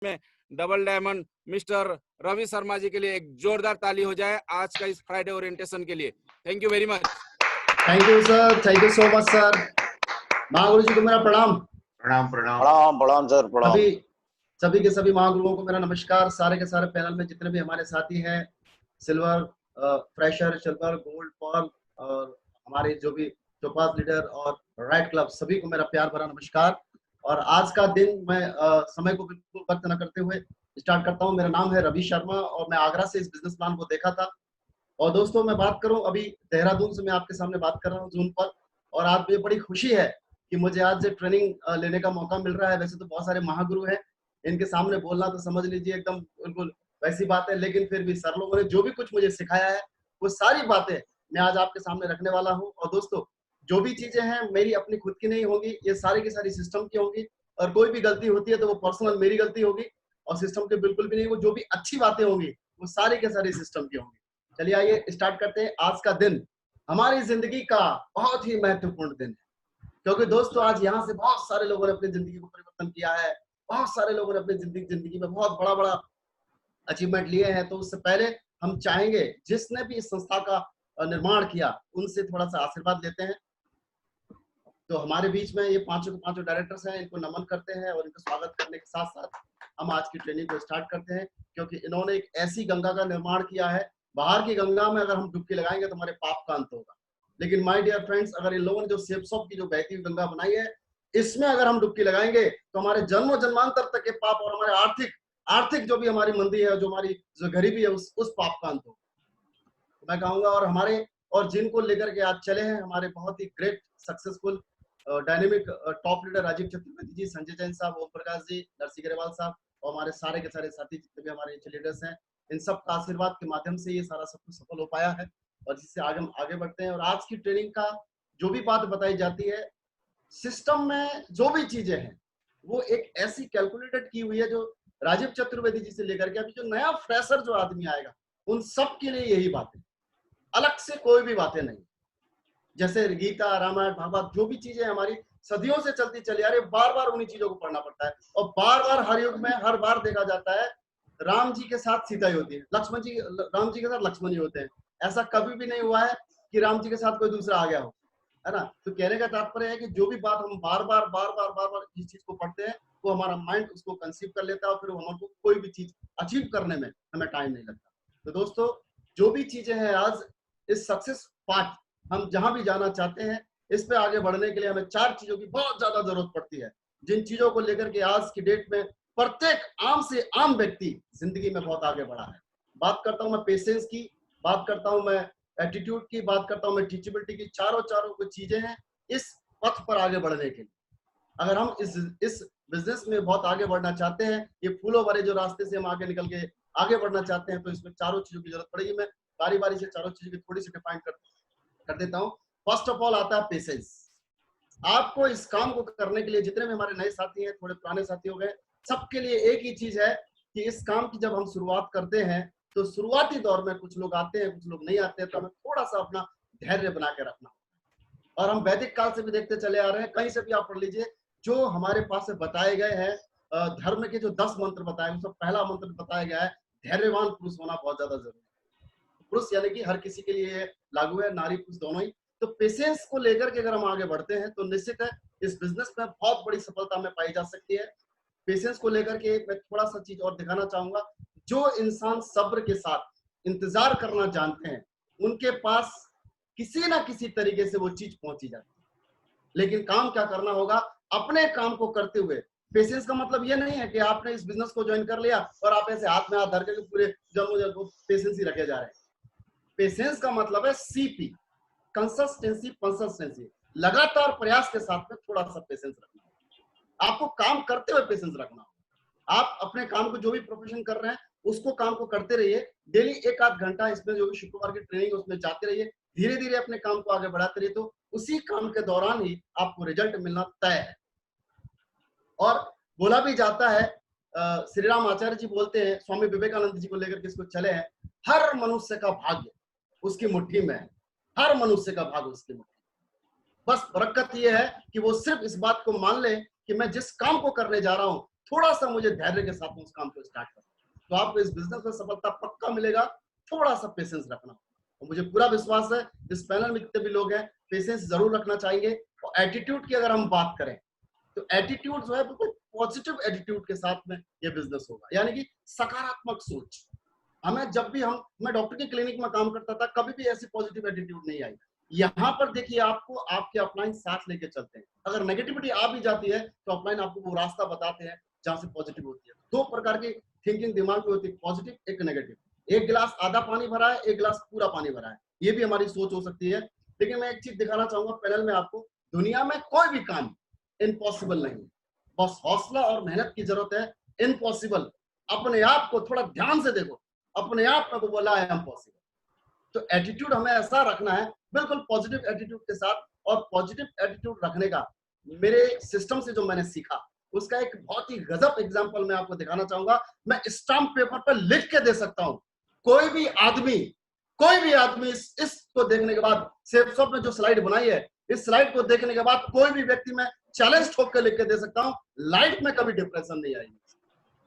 में double diamond mister Ravi Sharma ji के लिए एक जोरदार ताली हो जाए आज का इस फ्राइडे ओरिएंटेशन के लिए। Thank you very much. Thank you sir, thank you so much sir. Mahaguru ji को मेरा प्रणाम। प्रणाम प्रणाम प्रणाम प्रणाम सर, प्रणाम। सभी के सभी महागुरुओं को मेरा नमस्कार। सारे के सारे पैनल में जितने भी हमारे साथी हैं, silver, fresher, silver, gold, pearl और हमारे जो भी टोपाज लीडर और राइट क्लब, सभी को मेरा प्यार भरा नमस्कार। और आज का दिन मैं समय को बिल्कुल व्यक्त न करते हुए स्टार्ट करता हूं। मेरा नाम है रवि शर्मा और मैं आगरा से इस बिजनेस प्लान को देखा था। और दोस्तों मैं बात करूं, अभी देहरादून से मैं आपके सामने बात कर रहा हूं जून पर। और आज मुझे बड़ी खुशी है कि मुझे आज से ट्रेनिंग लेने का मौका मिल रहा है। वैसे तो बहुत सारे महागुरु हैं, इनके सामने बोलना तो समझ लीजिए एकदम बिल्कुल वैसी बात है, लेकिन फिर भी सर लोगों ने जो भी कुछ मुझे सिखाया है वो सारी बातें मैं आज आपके सामने रखने वाला हूँ। और दोस्तों जो भी चीजें हैं मेरी अपनी खुद की नहीं होगी, ये सारी की सारी सिस्टम की होगी। और कोई भी गलती होती है तो वो पर्सनल मेरी गलती होगी और सिस्टम की बिल्कुल भी नहीं। वो जो भी अच्छी बातें होंगी वो सारी के सारी सिस्टम की होंगी। चलिए आइए स्टार्ट करते हैं। आज का दिन हमारी जिंदगी का बहुत ही महत्वपूर्ण दिन है, क्योंकि दोस्तों आज यहाँ से बहुत सारे लोगों ने अपनी जिंदगी को परिवर्तन किया है। बहुत सारे लोगों ने अपनी जिंदगी में बहुत बड़ा बड़ा अचीवमेंट लिए हैं। तो उससे पहले हम चाहेंगे जिसने भी इस संस्था का निर्माण किया उनसे थोड़ा सा आशीर्वाद लेते हैं। तो हमारे बीच में ये पांचों के पांचों डायरेक्टर्स हैं, इनको नमन करते हैं और इनको स्वागत करने के साथ साथ हम आज की ट्रेनिंग को स्टार्ट करते हैं, क्योंकि इन्होंने एक ऐसी गंगा का निर्माण किया है। बाहर की गंगा में अगर हम डुबकी लगाएंगे तो हमारे पाप का अंत होगा, लेकिन माय डियर फ्रेंड्स, अगर इन लोगों ने जो सेप्सॉप की जो बहती हुई गंगा बनाई है, इसमें अगर हम डुबकी लगाएंगे तो हमारे जन्मों जन्मांतर तक के पाप और हमारे आर्थिक जो भी हमारी मंदी है, जो हमारी जो गरीबी है, उस पाप का अंत होगा, मैं कहूंगा। और हमारे और जिनको लेकर के आज चले हैं हमारे बहुत ही great successful dynamic top leader Rajiv Chaturvedi ji, Sanjay Jain साहब, ओम प्रकाश जी, नरसी ग्रेवाल साहब और हमारे सारे के सारे साथी जितने भी हमारे लीडर्स हैं, इन सब का आशीर्वाद के माध्यम से ये सारा सब कुछ सफल हो पाया है और जिससे आगे हम आगे बढ़ते हैं। और आज की ट्रेनिंग का जो भी बात बताई जाती है, सिस्टम में जो भी चीजें हैं वो एक ऐसी कैलकुलेटेड की हुई है जो राजीव चतुर्वेदी जी से लेकर के अभी जो नया फ्रेशर जो आदमी आएगा उन सब के लिए यही बातें, अलग से कोई भी बातें नहीं। जैसे गीता, रामायण, भागवत जो भी चीजें हमारी सदियों से चलती चली आ रही, बार बार उन्हीं चीजों को पढ़ना पड़ता है। और बार बार हर युग में हर बार देखा जाता है राम जी के साथ सीता ही होती है, लक्ष्मण जी राम जी के साथ लक्ष्मण ही होते हैं। ऐसा कभी भी नहीं हुआ है कि राम जी के साथ कोई दूसरा आ गया हो, है ना। तो कहने का तात्पर्य है कि जो भी बात हम बार बार इस चीज को पढ़ते हैं वो हमारा माइंड उसको कंसीव कर लेता है और फिर हमको कोई भी चीज अचीव करने में हमें टाइम नहीं लगता। तो दोस्तों जो भी चीजें हैं आज इस सक्सेस पार्ट, हम जहां भी जाना चाहते हैं, इस पे आगे बढ़ने के लिए हमें 4 चीजों की बहुत ज्यादा जरूरत पड़ती है, जिन चीजों को लेकर के आज की डेट में प्रत्येक आम से आम व्यक्ति जिंदगी में बहुत आगे बढ़ा है। बात करता हूं मैं पेशेंस की, बात करता हूं मैं एटीट्यूड की, बात करता हूं मैं टीचेबिलिटी की। चारों को चीजें हैं इस पथ पर आगे बढ़ने के लिए। अगर हम इस बिजनेस में बहुत आगे बढ़ना चाहते हैं, ये फूलों भरे जो रास्ते से हम आगे निकल के आगे बढ़ना चाहते हैं, तो इसमें चारों चीजों की जरूरत पड़ेगी। मैं बारी बारी से चारों चीजों की थोड़ी सी डिफाइन कर देता हूँ। फर्स्ट ऑफ ऑल आता है पेशेंस। आपको इस काम को करने के लिए, जितने भी हमारे नए साथी हैं, थोड़े पुराने साथी हो गए, सबके लिए एक ही चीज है कि इस काम की जब हम शुरुआत करते हैं तो शुरुआती दौर में कुछ लोग आते हैं, कुछ लोग नहीं आते हैं, तो हमें थोड़ा सा अपना धैर्य बना के रखना। और हम वैदिक काल से भी देखते चले आ रहे हैं, कहीं से भी आप पढ़ लीजिए, जो हमारे पास से बताए गए हैं धर्म के जो 10 मंत्र बताए, उसमें पहला मंत्र बताया गया है धैर्यवान पुरुष होना बहुत ज्यादा जरूरी है। पुरुष यानी कि हर किसी के लिए लागू है, नारी पुरुष दोनों ही। तो पेशेंस को लेकर के अगर हम आगे बढ़ते हैं तो निश्चित है इस बिजनेस में बहुत बड़ी सफलता हमें पाई जा सकती है। पेशेंस को लेकर के मैं थोड़ा सा चीज और दिखाना चाहूंगा। जो इंसान सब्र के साथ इंतजार करना जानते हैं, उनके पास किसी ना किसी तरीके से वो चीज पहुंची जाती है। लेकिन काम क्या करना होगा, अपने काम को करते हुए। पेशेंस का मतलब ये नहीं है कि आपने इस बिजनेस को ज्वाइन कर लिया और आप ऐसे हाथ में हाथ धर के पूरे जन्मों पेशेंस ही रखे जा रहे हैं। पेशेंस का मतलब है सीपी, कंसिस्टेंसी, लगातार प्रयास के साथ में थोड़ा सा पेशेंस रखना। आपको काम करते हुए पेशेंस रखना। आप अपने काम को जो भी प्रोफेशन कर रहे हैं उसको काम को करते रहिए। डेली 1-8 घंटा इसमें जो भी शुक्रवार की ट्रेनिंग उसमें जाते रहिए, धीरे धीरे अपने काम को आगे बढ़ाते रहिए, तो उसी काम के दौरान ही आपको रिजल्ट मिलना तय है। और बोला भी जाता है, श्री राम आचार्य जी बोलते हैं, स्वामी विवेकानंद जी को लेकर के इसको चले हैं, हर मनुष्य का भाग्य उसकी मुट्ठी में है, हर मनुष्य का भाग्य उसकी मुट्ठी में। बस बरकत यह है कि वो सिर्फ इस बात को मान ले कि मैं जिस काम को करने जा रहा हूं थोड़ा सा मुझे धैर्य के साथ उस काम को स्टार्ट करना, तो आपको इस बिजनेस में सफलता पक्का मिलेगा। थोड़ा सा पेशेंस रखना, और मुझे पूरा विश्वास है इस पैनल में जितने भी लोग हैं पेशेंस जरूर रखना चाहिए। और एटीट्यूड की अगर हम बात करें तो एटीट्यूड जो है बिल्कुल पॉजिटिव एटीट्यूड के साथ में ये बिजनेस होगा, यानी कि सकारात्मक सोच। हमें जब भी मैं डॉक्टर के क्लिनिक में काम करता था, कभी भी ऐसी पॉजिटिव एटीट्यूड नहीं आई। यहाँ पर देखिए आपको आपके अपलाइन साथ लेके चलते हैं। अगर नेगेटिविटी आ भी जाती है तो अपलाइन आपको वो रास्ता बताते हैं जहां से पॉजिटिव होती है। दो प्रकार की थिंकिंग दिमाग में होती है, पॉजिटिव एक नेगेटिव। एक गिलास आधा पानी भरा है, एक गिलास पूरा पानी भरा है, ये भी हमारी सोच हो सकती है। लेकिन मैं एक चीज दिखाना चाहूंगा पैनल में आपको, दुनिया में कोई भी काम इम्पॉसिबल नहीं है, बस हौसला और मेहनत की जरूरत है। इम्पॉसिबल अपने आप को थोड़ा ध्यान से देखो, अपने आप में वो बोला है इम्पॉसिबल। तो एटीट्यूड हमें ऐसा रखना है बिल्कुल पॉजिटिव एटीट्यूड के साथ। और पॉजिटिव एटीट्यूड रखने का मेरे सिस्टम से जो मैंने सीखा उसका एक बहुत ही गजब एग्जांपल मैं आपको दिखाना चाहूंगा। मैं स्टाम्प पेपर पर लिख के दे सकता हूं। कोई भी आदमी इसको देखने के बाद, सेफ शॉप में जो स्लाइड बनाई है, इस स्लाइड को देखने के बाद कोई भी व्यक्ति मैं चैलेंज ठोक के लिख के दे सकता हूं, लाइफ में कभी डिप्रेशन नहीं आएगी,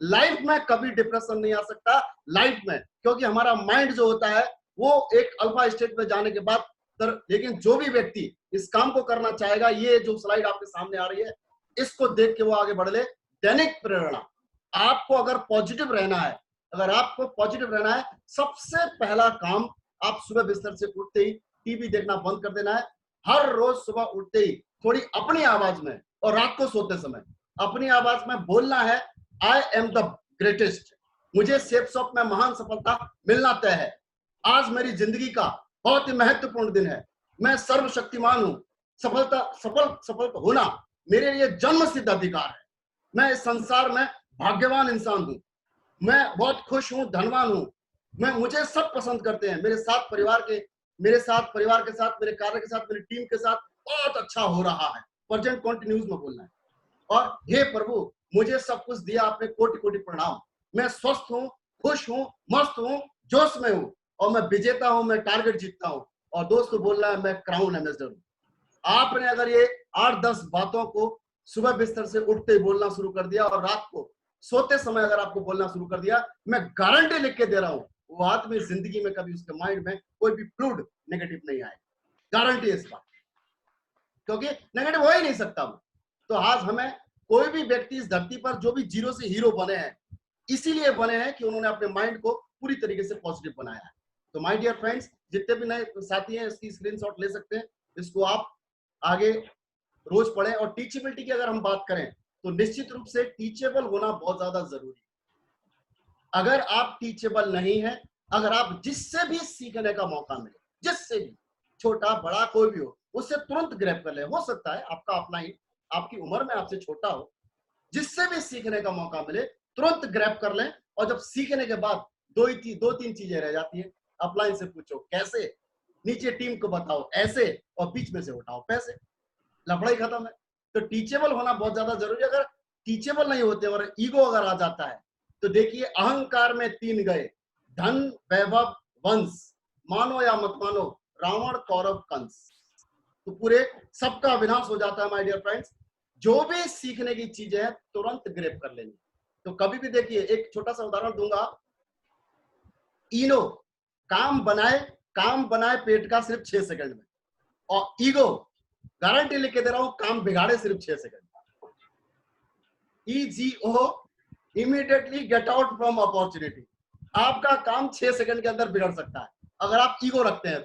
लाइफ में कभी डिप्रेशन नहीं आ सकता लाइफ में, क्योंकि हमारा माइंड जो होता है वो एक अल्फा स्टेट में जाने के बाद। लेकिन जो भी व्यक्ति इस काम को करना चाहेगा, ये जो स्लाइड आपके सामने आ रही है इसको देख के वो आगे बढ़ ले। दैनिक प्रेरणा, आपको अगर पॉजिटिव रहना है, सबसे पहला काम आप सुबह बिस्तर से उठते ही टीवी देखना बंद कर देना है। हर रोज सुबह उठते ही थोड़ी अपनी आवाज में और रात को सोते समय अपनी आवाज में बोलना है, आई एम द ग्रेटेस्ट, मुझे सेफ शॉप में महान सफलता मिलना तय है। आज मेरी जिंदगी का बहुत ही महत्वपूर्ण दिन है, मैं सर्वशक्तिमान हूं, सफल होना मेरे लिए जन्म सिद्ध अधिकार है। मैं इस संसार में भाग्यवान इंसान हूं, मैं बहुत खुश हूं, धनवान हूं, मुझे सब पसंद करते हैं, मेरे साथ परिवार के साथ, मेरे कार्य के साथ, मेरी टीम के साथ बहुत अच्छा हो रहा है। प्रेजेंट कंटिन्यूज में बोलना है। और हे प्रभु, मुझे सब कुछ दिया आपने, कोटि कोटि प्रणाम, मैं स्वस्थ हूं, खुश हूं, मस्त हूं, जोश में हूं, और मैं विजेता हूं, मैं टारगेट जीतता हूं। और दोस्त को बोलना है, मैं क्राउन एम्बेसडर हूं। आपने अगर ये 8-10 बातों को सुबह बिस्तर से उठते ही बोलना शुरू कर दिया और रात को सोते समय अगर आपको बोलना शुरू कर दिया, मैं गारंटी लिख के दे रहा हूं, वो आदमी जिंदगी में कभी उसके माइंड में कोई भी फ्लूड नेगेटिव नहीं आए, गारंटी है इस बात, क्योंकि नेगेटिव हो ही नहीं सकता वो। तो आज हमें कोई भी व्यक्ति इस धरती पर जो भी जीरो से हीरो बने हैं, इसीलिए बने हैं कि उन्होंने अपने माइंड को पूरी तरीके से पॉजिटिव बनाया है। तो माय डियर फ्रेंड्स, जितने भी नए साथी हैं इसकी स्क्रीनशॉट ले सकते हैं, इसको आप आगे रोज पढ़ें। और टीचेबिलिटी की अगर हम बात करें तो निश्चित रूप से टीचेबल होना बहुत ज्यादा जरूरी है। अगर आप टीचेबल नहीं है, अगर आप जिससे भी सीखने का मौका मिले, जिससे भी, छोटा बड़ा कोई भी हो, उससे तुरंत ग्रैब कर ले। हो सकता है आपका अपलाइन आपकी उम्र में आपसे छोटा हो, जिससे भी सीखने का मौका मिले तुरंत ग्रैब कर लें। और जब सीखने के बाद दो तीन चीजें रह जाती है, अपलाइन से पूछो कैसे, नीचे टीम को बताओ ऐसे, और बीच में से उठाओ पैसे, लफड़ा खत्म है। तो टीचेबल होना बहुत ज्यादा जरूरी है। अगर टीचेबल नहीं होते और ईगो अगर आ जाता है तो देखिए, अहंकार में 3 गए, धन वैभव वंश, मानो या मत मानो, रावण कौरव कंस, तो पूरे सबका विनाश हो जाता है। माय डियर फ्रेंड्स, जो भी सीखने की चीजें हैं तुरंत ग्रैब कर लेंगे। तो कभी भी देखिए, एक छोटा सा उदाहरण दूंगा, इनो काम बनाए पेट का सिर्फ 6 सेकंड में, और ईगो गारंटी लिख के दे रहा हूं काम बिगाड़े सिर्फ 6 second. EGO, immediately get out from opportunity, आपका काम 6 सेकंड के अंदर बिगड़ सकता है अगर आप ईगो रखते हैं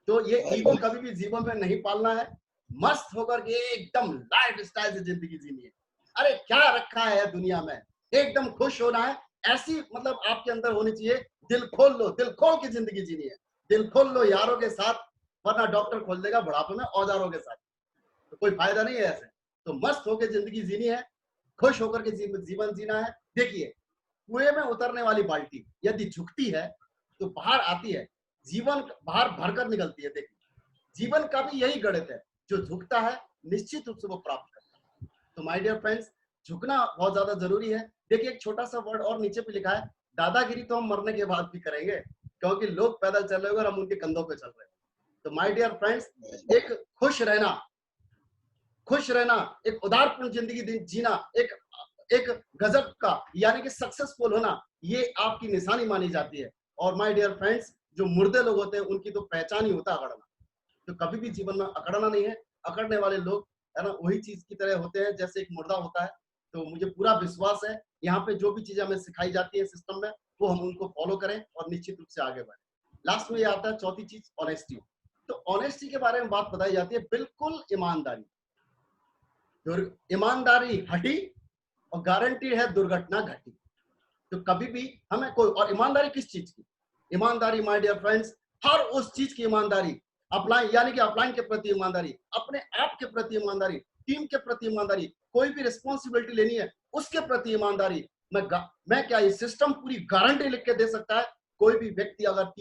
तो ये ईगो कभी भी जीवन में नहीं पालना है। मस्त होकर के एकदम लाइफ स्टाइल से जिंदगी जीनी है। अरे क्या रखा है दुनिया में, एकदम खुश होना है, ऐसी मतलब आपके अंदर होनी चाहिए। दिल खोल लो, दिल खोल के जिंदगी जीनी है, दिल खोल लो यारों के साथ, वरना डॉक्टर खोल देगा बुढ़ापे में औजारों के साथ, तो कोई फायदा नहीं है ऐसे। तो मस्त होकर जिंदगी जीनी है, खुश होकर के जीवन जीना है। देखिए, कुएं में उतरने वाली बाल्टी यदि झुकती है तो बाहर आती है, जीवन बाहर भरकर निकलती है। देखिए, जीवन का भी यही गणित है, जो झुकता है निश्चित रूप से वो प्राप्त करता है। तो माय डियर फ्रेंड्स, झुकना बहुत ज्यादा जरूरी है। देखिए, एक छोटा सा वर्ड और नीचे पे लिखा है, दादागिरी तो हम मरने के बाद भी करेंगे, क्योंकि लोग पैदल चल रहे हैं और हम उनके कंधों पे चल रहे हैं। तो माय डियर फ्रेंड्स, एक खुश रहना, एक उदारपूर्ण जिंदगी जीना, एक एक गजब का यानी कि सक्सेसफुल होना, ये आपकी निशानी मानी जाती है। और माय डियर फ्रेंड्स, जो मुर्दे लोग होते हैं उनकी तो पहचान ही होता है अकड़ना। तो कभी भी जीवन में अकड़ना नहीं है। अकड़ने वाले लोग है ना वही चीज की तरह होते हैं जैसे एक मुर्दा होता है। तो मुझे पूरा विश्वास है यहाँ पे जो भी चीजें हमें सिखाई जाती है सिस्टम में, वो हम उनको फॉलो करें और निश्चित रूप से आगे बढ़े। लास्ट में ये आता है चौथी चीज, ऑनेस्टी। तो ऑनेस्टी के बारे में बात बताई जाती है, बिल्कुल ईमानदारी। ईमानदारी हटी और गारंटी है दुर्घटना घटी। तो कभी भी हमें कोई, और ईमानदारी किस चीज की? ईमानदारी माय डियर फ्रेंड्स, हर उस चीज की ईमानदारी, अपलाइन यानी कि अपलाइन के प्रति ईमानदारी, अपने आप के प्रति ईमानदारी, टीम के प्रति ईमानदारी, कोई भी रिस्पॉन्सिबिलिटी लेनी है उसके प्रति ईमानदारी। मैं क्या, ये सिस्टम पूरी गारंटी लिख के दे सकता है, कोई भी व्यक्ति अगर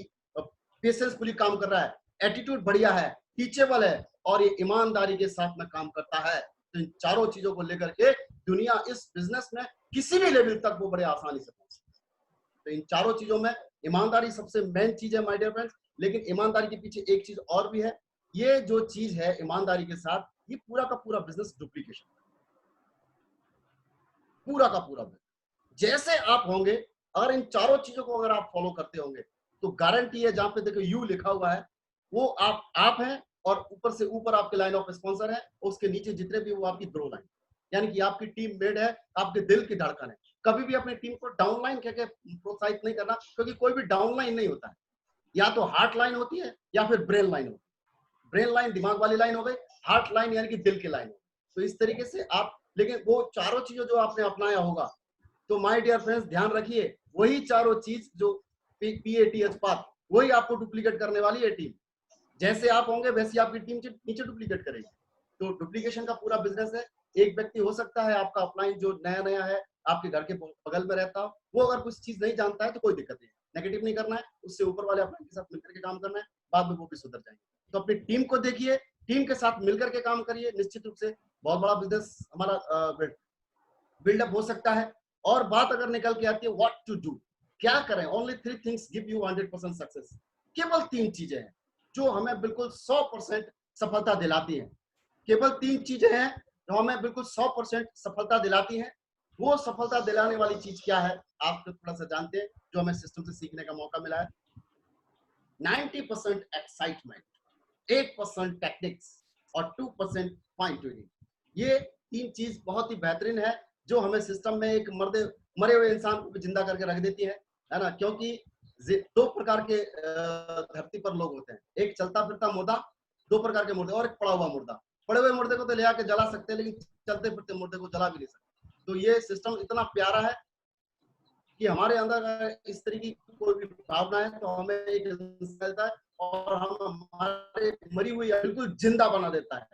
पेशेंसफुली काम कर रहा है, एटीट्यूड बढ़िया है, टीचेबल है और ये ईमानदारी के साथ में काम करता है, तो इन चारों चीजों को लेकर के दुनिया इस बिजनेस में किसी भी लेवल तक वो बड़े आसानी से पहुंच सकती है। तो इन चारों चीजों में ईमानदारी सबसे मेन चीज है माय डियर फ्रेंड्स। लेकिन ईमानदारी के पीछे एक चीज और भी है। ये जो चीज है ईमानदारी के साथ, ये पूरा का पूरा बिजनेस डुप्लीकेशन, पूरा का पूरा बिजनेस जैसे आप होंगे, अगर इन चारों चीजों को अगर आप फॉलो करते होंगे तो गारंटी है, जहां पे देखो यू लिखा हुआ है वो आप हैं, और ऊपर से ऊपर आपके लाइन ऑफ स्पॉन्सर है, उसके नीचे जितने भी वो आपकी ग्रो लाइन, यानी कि आपकी टीम मेड है, आपके दिल की धड़कन है। कभी भी अपनी टीम को डाउन लाइन कहकर प्रोत्साहित नहीं करना, क्योंकि कोई भी डाउन लाइन नहीं होता है, या तो हार्ट लाइन होती है या फिर ब्रेन लाइन होती है। ब्रेन लाइन दिमाग वाली लाइन हो गई, हार्ट लाइन यानी कि दिल की लाइन हो। तो इस तरीके से आप, लेकिन वो चारों चीजों जो आपने अपनाया होगा, तो माय डियर फ्रेंड्स ध्यान रखिए, वही चारों चीज जो PATH पाथ, वही आपको डुप्लीकेट करने वाली है टीम। जैसे आप होंगे वैसी आपकी टीम नीचे डुप्लीकेट करेगी। तो डुप्लीकेशन का पूरा बिजनेस है। एक व्यक्ति हो सकता है आपका अपलाइन जो नया नया है, आपके घर के बगल में रहता हो, वो अगर कुछ चीज नहीं जानता है तो कोई दिक्कत नहीं है, नेगेटिव नहीं करना है, उससे ऊपर वाले अपलाइन के साथ मिलकर के काम करना है, बाद में वो भी सुधर जाएंगे। तो अपनी टीम को देखिए, टीम के साथ मिलकर के काम करिए, निश्चित रूप से बहुत बड़ा बिजनेस हमारा बिल्डअप हो सकता है। और बात अगर निकल के आती है व्हाट टू डू, क्या करें, only 3 things give you 100% success. केवल 3 चीजें हैं जो हमें बिल्कुल 100% सफलता दिलाती हैं। केवल 3 चीजें हैं जो हमें बिल्कुल 100% सफलता दिलाती हैं। वो सफलता दिलाने वाली चीज क्या है, आप तो थोड़ा सा जानते हैं, जो हमें सिस्टम से सीखने का मौका मिला है। 90% एक्साइटमेंट, 8% टेक्निक्स और 2% फाइन ट्यूनिंग। ये 3 चीज बहुत ही बेहतरीन है, जो हमें सिस्टम में एक मरे हुए इंसान को जिंदा करके रख देती है ना। क्योंकि 2 प्रकार के धरती पर लोग होते हैं, एक चलता फिरता मुर्दा, 2 प्रकार के मुर्दे, और एक पड़ा हुआ मुर्दा। पड़े हुए मुर्दे को तो ले आके जला सकते हैं, लेकिन चलते फिरते मुर्दे को जला भी नहीं सकते। तो ये सिस्टम इतना प्यारा है कि हमारे अंदर इस तरीके की कोई भी भावना है तो हमें एक मिलता है और हम हमारे मरी हुई बिल्कुल जिंदा बना देता है।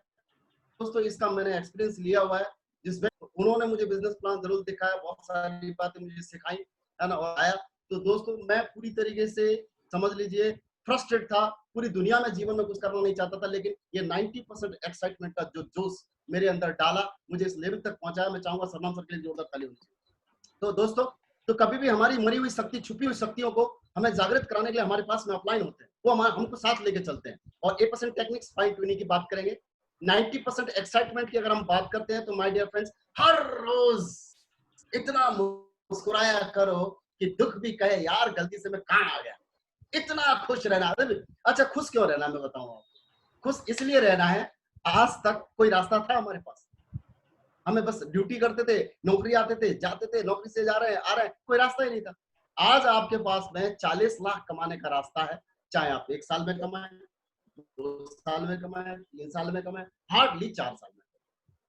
दोस्तों इसका मैंने एक्सपीरियंस लिया हुआ है, जिसमें उन्होंने मुझे बिजनेस प्लान जरूर दिखाया, बहुत सारी बातें मुझे सिखाई है ना, और आया। तो दोस्तों मैं पूरी तरीके से समझ लीजिए फ्रस्ट्रेट था, पूरी दुनिया में जीवन में कुछ करना नहीं चाहता था, लेकिन ये 90% एक्साइटमेंट का जो जोश मेरे अंदर डाला, मुझे इस लेवल तक पहुंचाया। मैं चाहूंगा सरनाम सर के लिए जोरदार ताली होनी चाहिए। तो दोस्तों, तो कभी भी हमारी मरी हुई शक्ति, छुपी हुई शक्तियों को हमें जागृत कराने के लिए हमारे पास में अपलाइन होते हैं, वो हमको साथ लेके चलते हैं। और 8% टेक्निक्स, फाइन ट्यूनिंग की बात करेंगे। 90% एक्साइटमेंट की अगर हम बात करते हैं तो माय डियर फ्रेंड्स, हर रोज इतना मुस्कुराया करो कि दुख भी कहे यार गलती से मैं कहां आ गया। इतना खुश रहना। अच्छा, खुश क्यों रहना मैं बताऊं आपको। खुश इसलिए रहना है, आज तक कोई रास्ता था हमारे पास, हमें बस ड्यूटी करते थे, नौकरी आते थे, जाते थे, नौकरी से जा रहे हैं, आ रहे हैं, कोई रास्ता ही नहीं था। आज आपके पास में 40 लाख कमाने का रास्ता है, चाहे आप 1 साल में कमाएं, 2 साल में कमाएं, 3 साल में कमाएं, हार्डली 4 साल में।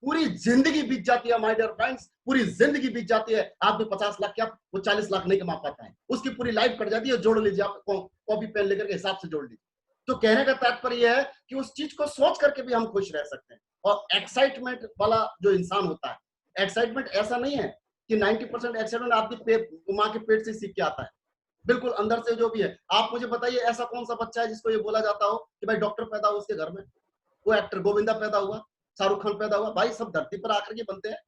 पूरी जिंदगी बीत जाती है माय डियर फ्रेंड्स, पूरी जिंदगी बीत जाती है। आपने 50 लाख क्या, वो 40 लाख नहीं कमा पाता है, उसकी पूरी लाइफ कट जाती है। जोड़ लीजिए, आप कॉपी पेन लेकर के हिसाब से जोड़ लीजिए। तो कहने का तात्पर्य यह है कि उस चीज को सोच करके भी हम खुश रह सकते हैं। और एक्साइटमेंट वाला जो इंसान होता है, एक्साइटमेंट ऐसा नहीं है कि 90% एक्साइटमेंट आपकी माँ के पेट से सीख के आता है, बिल्कुल अंदर से जो भी है। आप मुझे बताइए, ऐसा कौन सा बच्चा है जिसको ये बोला जाता हो कि भाई डॉक्टर पैदा हुआ उसके घर में, वो एक्टर गोविंदा पैदा हुआ, शाहरुख खान पैदा हुआ, भाई सब धरती पर आकर के बनते हैं।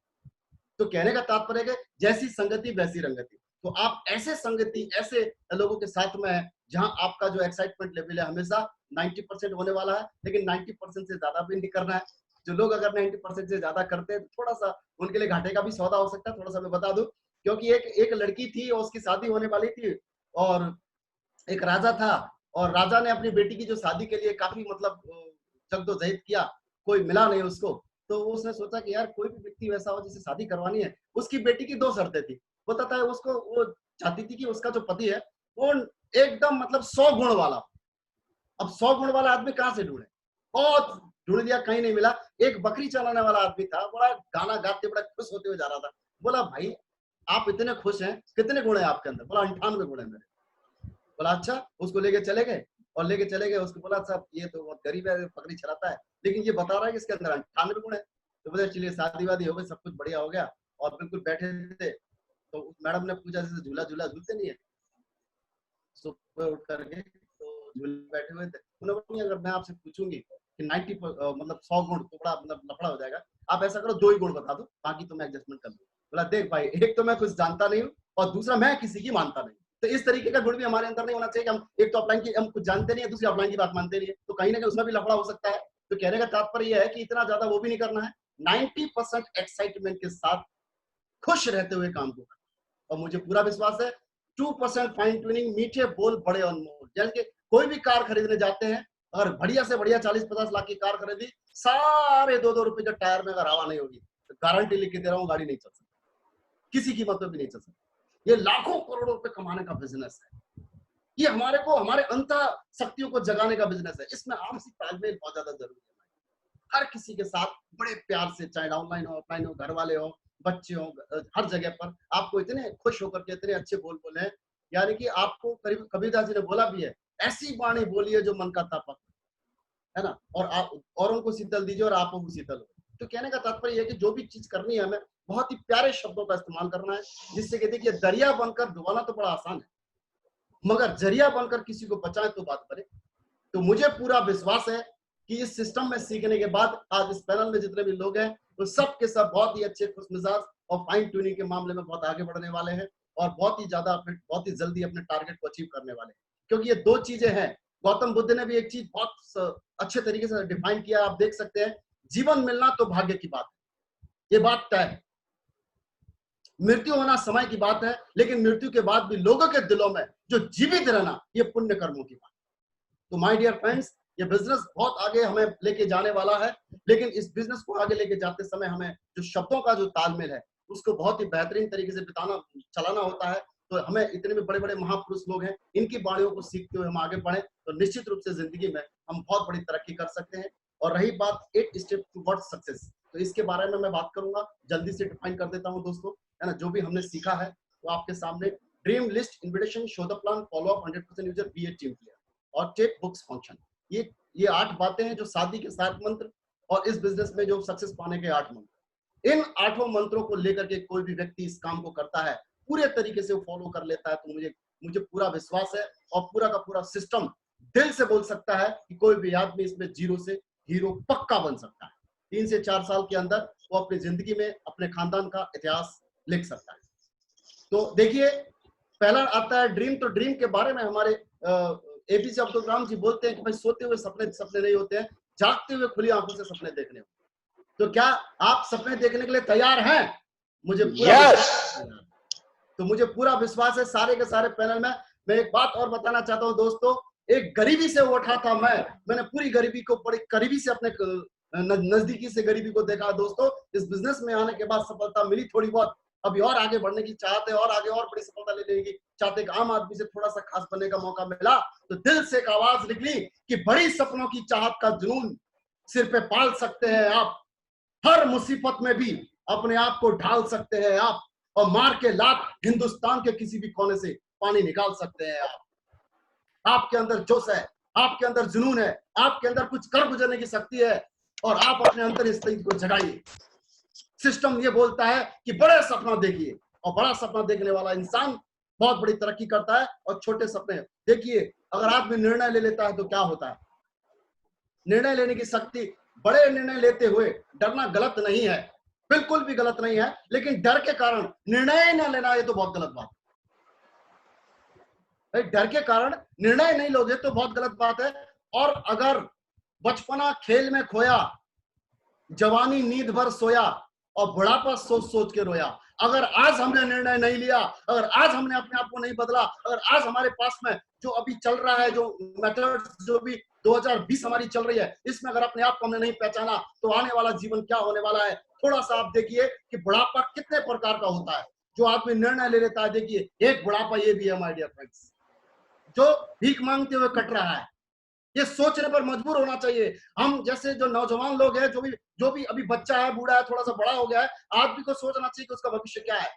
तो कहने का तात्पर्य है जैसी संगति वैसी रंगति। तो आप ऐसे संगति, ऐसे लोगों के साथ में है जहां आपका जो एक्साइटमेंट लेवल है हमेशा 90% होने वाला है, लेकिन 90% से ज्यादा भी नहीं करना है। जो लोग अगर 90% से ज्यादा करते हैं थोड़ा सा उनके लिए घाटे का भी सौदा हो सकता है। थोड़ा सा मैं बता दूं, क्योंकि एक लड़की थी और उसकी शादी होने वाली थी, और एक राजा था, और राजा ने अपनी बेटी की जो शादी के लिए काफी मतलब जद्दोजहद किया, कोई मिला नहीं उसको। तो उसने सोचा कि यार कोई भी व्यक्ति वैसा हो जिसे शादी करवानी है। उसकी बेटी की 2 शर्तें थी। बताता है उसको, वो चाहती थी कि उसका जो पति है वो एकदम मतलब 100 गुण वाला। अब 100 गुण वाला आदमी कहां से ढूंढे, बहुत ढूंढ लिया, कहीं नहीं मिला। एक बकरी चलाने वाला आदमी था, बड़ा गाना गाते बड़ा खुश होते हुए जा रहा था। बोला भाई आप इतने खुश हैं, कितने गुण है आपके अंदर? बोला 98 गुण है मेरे। बोला अच्छा। उसको लेके चले गए, और लेके चले गए, उसको बोला साहब ये तो बहुत गरीब है, बकरी चलाता है, लेकिन ये बता रहा है कि इसके अंदर 98 गुण है। तो बोले चलिए शादी वादी हो गई, सब कुछ बढ़िया हो गया, और बिल्कुल बैठे थे। तो उस मैडम ने पूछा जैसे झूला झूला झूलते नहीं है सुबह उठ करके, तो झूले बैठे हुए थे। उन्होंने बोला अगर मैं आपसे पूछूंगी कि 90 मतलब 100 गुण तो बड़ा मतलब लफड़ा हो जाएगा, आप ऐसा करो 2 ही गुण बता दो, बाकी तो मैं एडजस्टमेंट कर लूँ। बोला देख भाई, एक तो मैं कुछ जानता नहीं हूँ, और दूसरा मैं किसी की मानता नहीं। तो इस तरीके का गुण भी हमारे अंदर नहीं होना चाहिए कि हम एक तो ऑफलाइन की हम कुछ जानते नहीं है, दूसरी ऑफलाइन की बात मानते नहीं है, तो कहीं ना कहीं उसमें भी लफड़ा हो सकता है। तो कहने का तात्पर्य यह है कि इतना ज्यादा वो भी नहीं करना है, 90% एक्साइटमेंट के साथ खुश रहते हुए काम को करना। और मुझे पूरा विश्वास है 2% फाइन ट्यूनिंग, मीठे बोल बड़े अनमोल। जैसे कोई भी कार खरीदने जाते हैं, अगर बढ़िया से बढ़िया 40-50 लाख की कार खरीदी, सारे 2-2 रुपए के टायर में अगर हवा नहीं होगी तो गारंटी लिख के दे रहा हूं गाड़ी नहीं चल सकती, किसी कीमत पे भी नहीं चल सकती। ये लाखों करोड़ों रुपए कमाने का बिजनेस है, ये हमारे को हमारे अंत शक्तियों को जगाने का बिजनेस है। इसमें आपसी तालमेल बहुत ज्यादा जरूरी है। हर किसी के साथ बड़े प्यार से, चाहे ऑनलाइन हो ऑफलाइन हो, घर वाले हो बच्चे हो, हर जगह पर आपको इतने खुश होकर के इतने अच्छे बोल बोले हैं। यानी कि आपको कबीरदास जी ने बोला भी है, ऐसी वाणी बोलिए जो मन का तापक है ना, और आप औरों को शीतल दीजिए और आप को शीतल हो। तो कहने का तात्पर्य है कि जो भी चीज करनी है हमें बहुत ही प्यारे शब्दों का इस्तेमाल करना है, जिससे कि देखिए दरिया बनकर डुबाना तो बड़ा आसान है, मगर जरिया बनकर किसी को बचाए तो बात करे। तो मुझे पूरा विश्वास है कि इस सिस्टम में सीखने के बाद आज इस पैनल में जितने भी लोग हैं वो सब के सब बहुत ही अच्छे खुशमिजाज और फाइन ट्यूनिंग के मामले में बहुत आगे बढ़ने वाले हैं, और बहुत ही ज्यादा अपने बहुत ही जल्दी अपने टारगेट को अचीव करने वाले हैं। क्योंकि ये 2 चीजें हैं। गौतम बुद्ध ने भी एक चीज बहुत अच्छे तरीके से डिफाइन किया, आप देख सकते हैं, जीवन मिलना तो भाग्य की बात है, ये बात तय है। मृत्यु होना समय की बात है, लेकिन मृत्यु के बाद भी लोगों के दिलों में जो जीवित रहना, ये पुण्य कर्मों की बात। तो माय डियर फ्रेंड्स, ये बिजनेस बहुत आगे हमें लेके जाने वाला है, लेकिन इस बिजनेस को आगे लेके जाते समय हमें जो शब्दों का जो तालमेल है उसको बहुत ही बेहतरीन तरीके से बिताना चलाना होता है। तो हमें इतने भी बड़े बड़े महापुरुष लोग हैं, इनकी वाणियों को सीखते हुए हम आगे बढ़े तो निश्चित रूप से जिंदगी में हम बहुत बड़ी तरक्की कर सकते हैं। और रही बात 8 स्टेप टुवर्ड्स सक्सेस, तो इसके बारे में मैं बात करूंगा, जल्दी से डिफाइन कर देता हूं दोस्तों, है ना। जो भी हमने सीखा है वो आपके सामने, dream list, invitation, show the plan, follow up, 100% user, be a team player और टेक बुक्स फंक्शन। ये 8 बातें हैं जो शादी के 7 मंत्र और इस बिजनेस में जो सक्सेस पाने के 8 मंत्र। इन 8 मंत्रों को लेकर के कोई भी व्यक्ति इस काम को करता है, पूरे तरीके से वो फॉलो कर लेता है, तो मुझे पूरा विश्वास है और पूरा का पूरा सिस्टम दिल से बोल सकता है कि कोई भी आदमी इसमें जीरो से हीरो पक्का बन सकता है। 3 से 4 साल के अंदर वो अपनी जिंदगी में अपने खानदान का इतिहास लिख सकता है। तो देखिए, पहला आता है ड्रीम। तो ड्रीम के बारे में हमारे एपीजे अब्दुल कलाम जी बोलते हैं कि भाई सोते हुए सपने नहीं होते हैं, जागते हुए खुली आंखों से सपने देखने होते। तो क्या आप सपने देखने के लिए तैयार हैं? मुझे पूरा तो मुझे पूरा विश्वास है सारे के सारे पैनल में। मैं एक बात और बताना चाहता हूं दोस्तों, एक गरीबी से उठा था मैंने पूरी गरीबी को बड़ी करीबी से अपने नजदीकी से गरीबी को देखा दोस्तों। इस बिजनेस में आने के बाद सफलता मिली थोड़ी बहुत, अभी और आगे बढ़ने की चाहते हैं और आगे और बड़ी सफलता लेने की चाहते, एक आम आदमी से थोड़ा सा खास बनने का मौका मिला, तो दिल से एक आवाज निकली कि बड़ी सपनों की चाहत का जुनून सिर पे पाल सकते हैं आप, हर मुसीबत में भी अपने आप को ढाल सकते हैं आप, और मार के लात हिंदुस्तान के किसी भी कोने से पानी निकाल सकते हैं आप। आपके अंदर जोश है, आपके अंदर जुनून है, आपके अंदर कुछ कर गुजरने की शक्ति है, और आप अपने अंदर इस चीज को जगाइए। सिस्टम ये बोलता है कि बड़े सपना देखिए, और बड़ा सपना देखने वाला इंसान बहुत बड़ी तरक्की करता है। और छोटे सपने देखिए, अगर आदमी निर्णय ले लेता है तो क्या होता है, निर्णय लेने की शक्ति, बड़े निर्णय लेते हुए डरना गलत नहीं है, बिल्कुल भी गलत नहीं है, लेकिन डर के कारण निर्णय न लेना ये तो बहुत गलत बात है। डर के कारण निर्णय नहीं लोगे तो बहुत गलत बात है। और अगर बचपना खेल में खोया, जवानी नींद भर सोया और बुढ़ापा सोच सोच के रोया। अगर आज हमने निर्णय नहीं लिया, अगर आज हमने अपने आप को नहीं बदला, अगर आज हमारे पास में जो अभी चल रहा है, जो मेथड जो भी 2020 हमारी चल रही है, इसमें अगर अपने आप को हमने नहीं पहचाना तो आने वाला जीवन क्या होने वाला है। थोड़ा सा आप देखिए कि बुढ़ापा कितने प्रकार का होता है। जो आदमी निर्णय ले लेता है, देखिए एक बुढ़ापा ये भी है माय डियर फ्रेंड्स, जो भीख मांगते हुए कट रहा है। ये सोचने पर मजबूर होना चाहिए। हम जैसे जो नौजवान लोग हैं, जो भी अभी बच्चा है, बूढ़ा है, थोड़ा सा बड़ा हो गया है, आदमी को सोचना चाहिए कि उसका भविष्य क्या है।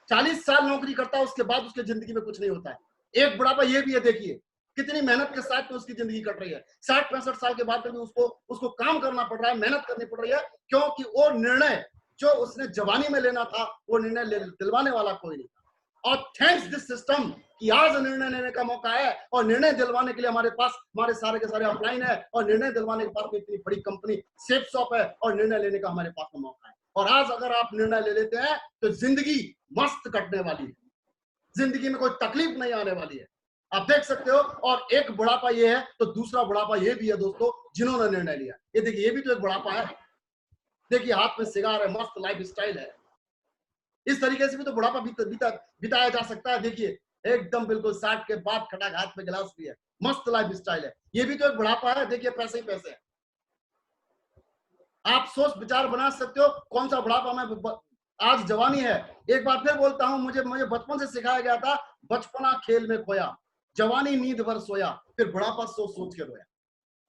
40 साल नौकरी करता है, उसके बाद उसकी जिंदगी में कुछ नहीं होता है। एक बुढ़ापा ये भी है, देखिए कितनी मेहनत के साथ तो उसकी जिंदगी कट रही है। 60-65 साल के बाद भी उसको काम करना पड़ रहा है, मेहनत करनी पड़ रही है, क्योंकि वो निर्णय जो उसने जवानी में लेना था, वो निर्णय दिलवाने वाला कोई नहीं था। और थैंक्स दिस सिस्टम कि आज निर्णय लेने का मौका है, और निर्णय दिलवाने के लिए हमारे पास हमारे सारे के सारे ऑफलाइन है, और निर्णय दिलवाने के पास इतनी बड़ी कंपनी सेफ शॉप है, और निर्णय लेने का हमारे पास मौका है। और आज अगर आप निर्णय ले लेते हैं तो जिंदगी मस्त कटने वाली है, जिंदगी में कोई तकलीफ नहीं आने वाली है। आप देख सकते हो। और एक बुढ़ापा ये है तो दूसरा बुढ़ापा ये भी है दोस्तों, जिन्होंने निर्णय लिया। ये देखिए, ये भी तो एक बुढ़ापा है। देखिए हाथ में सिगार है, मस्त लाइफ स्टाइल है। इस तरीके से भी तो बुढ़ापा बिताया जा सकता है। देखिए एकदम बिल्कुल 60 के बाद खटाक हाथ में गिलास भी है, मस्त लाइफ स्टाइल है। ये भी तो एक बुढ़ापा है। देखिए पैसे ही पैसे है। आप सोच विचार बना सकते हो कौन सा बुढ़ापा में। आज जवानी है, एक बार फिर बोलता हूं, मुझे बचपन से सिखाया गया था, बचपना खेल में खोया, जवानी नींद भर सोया, फिर बुढ़ापा सोच सोच के रोया।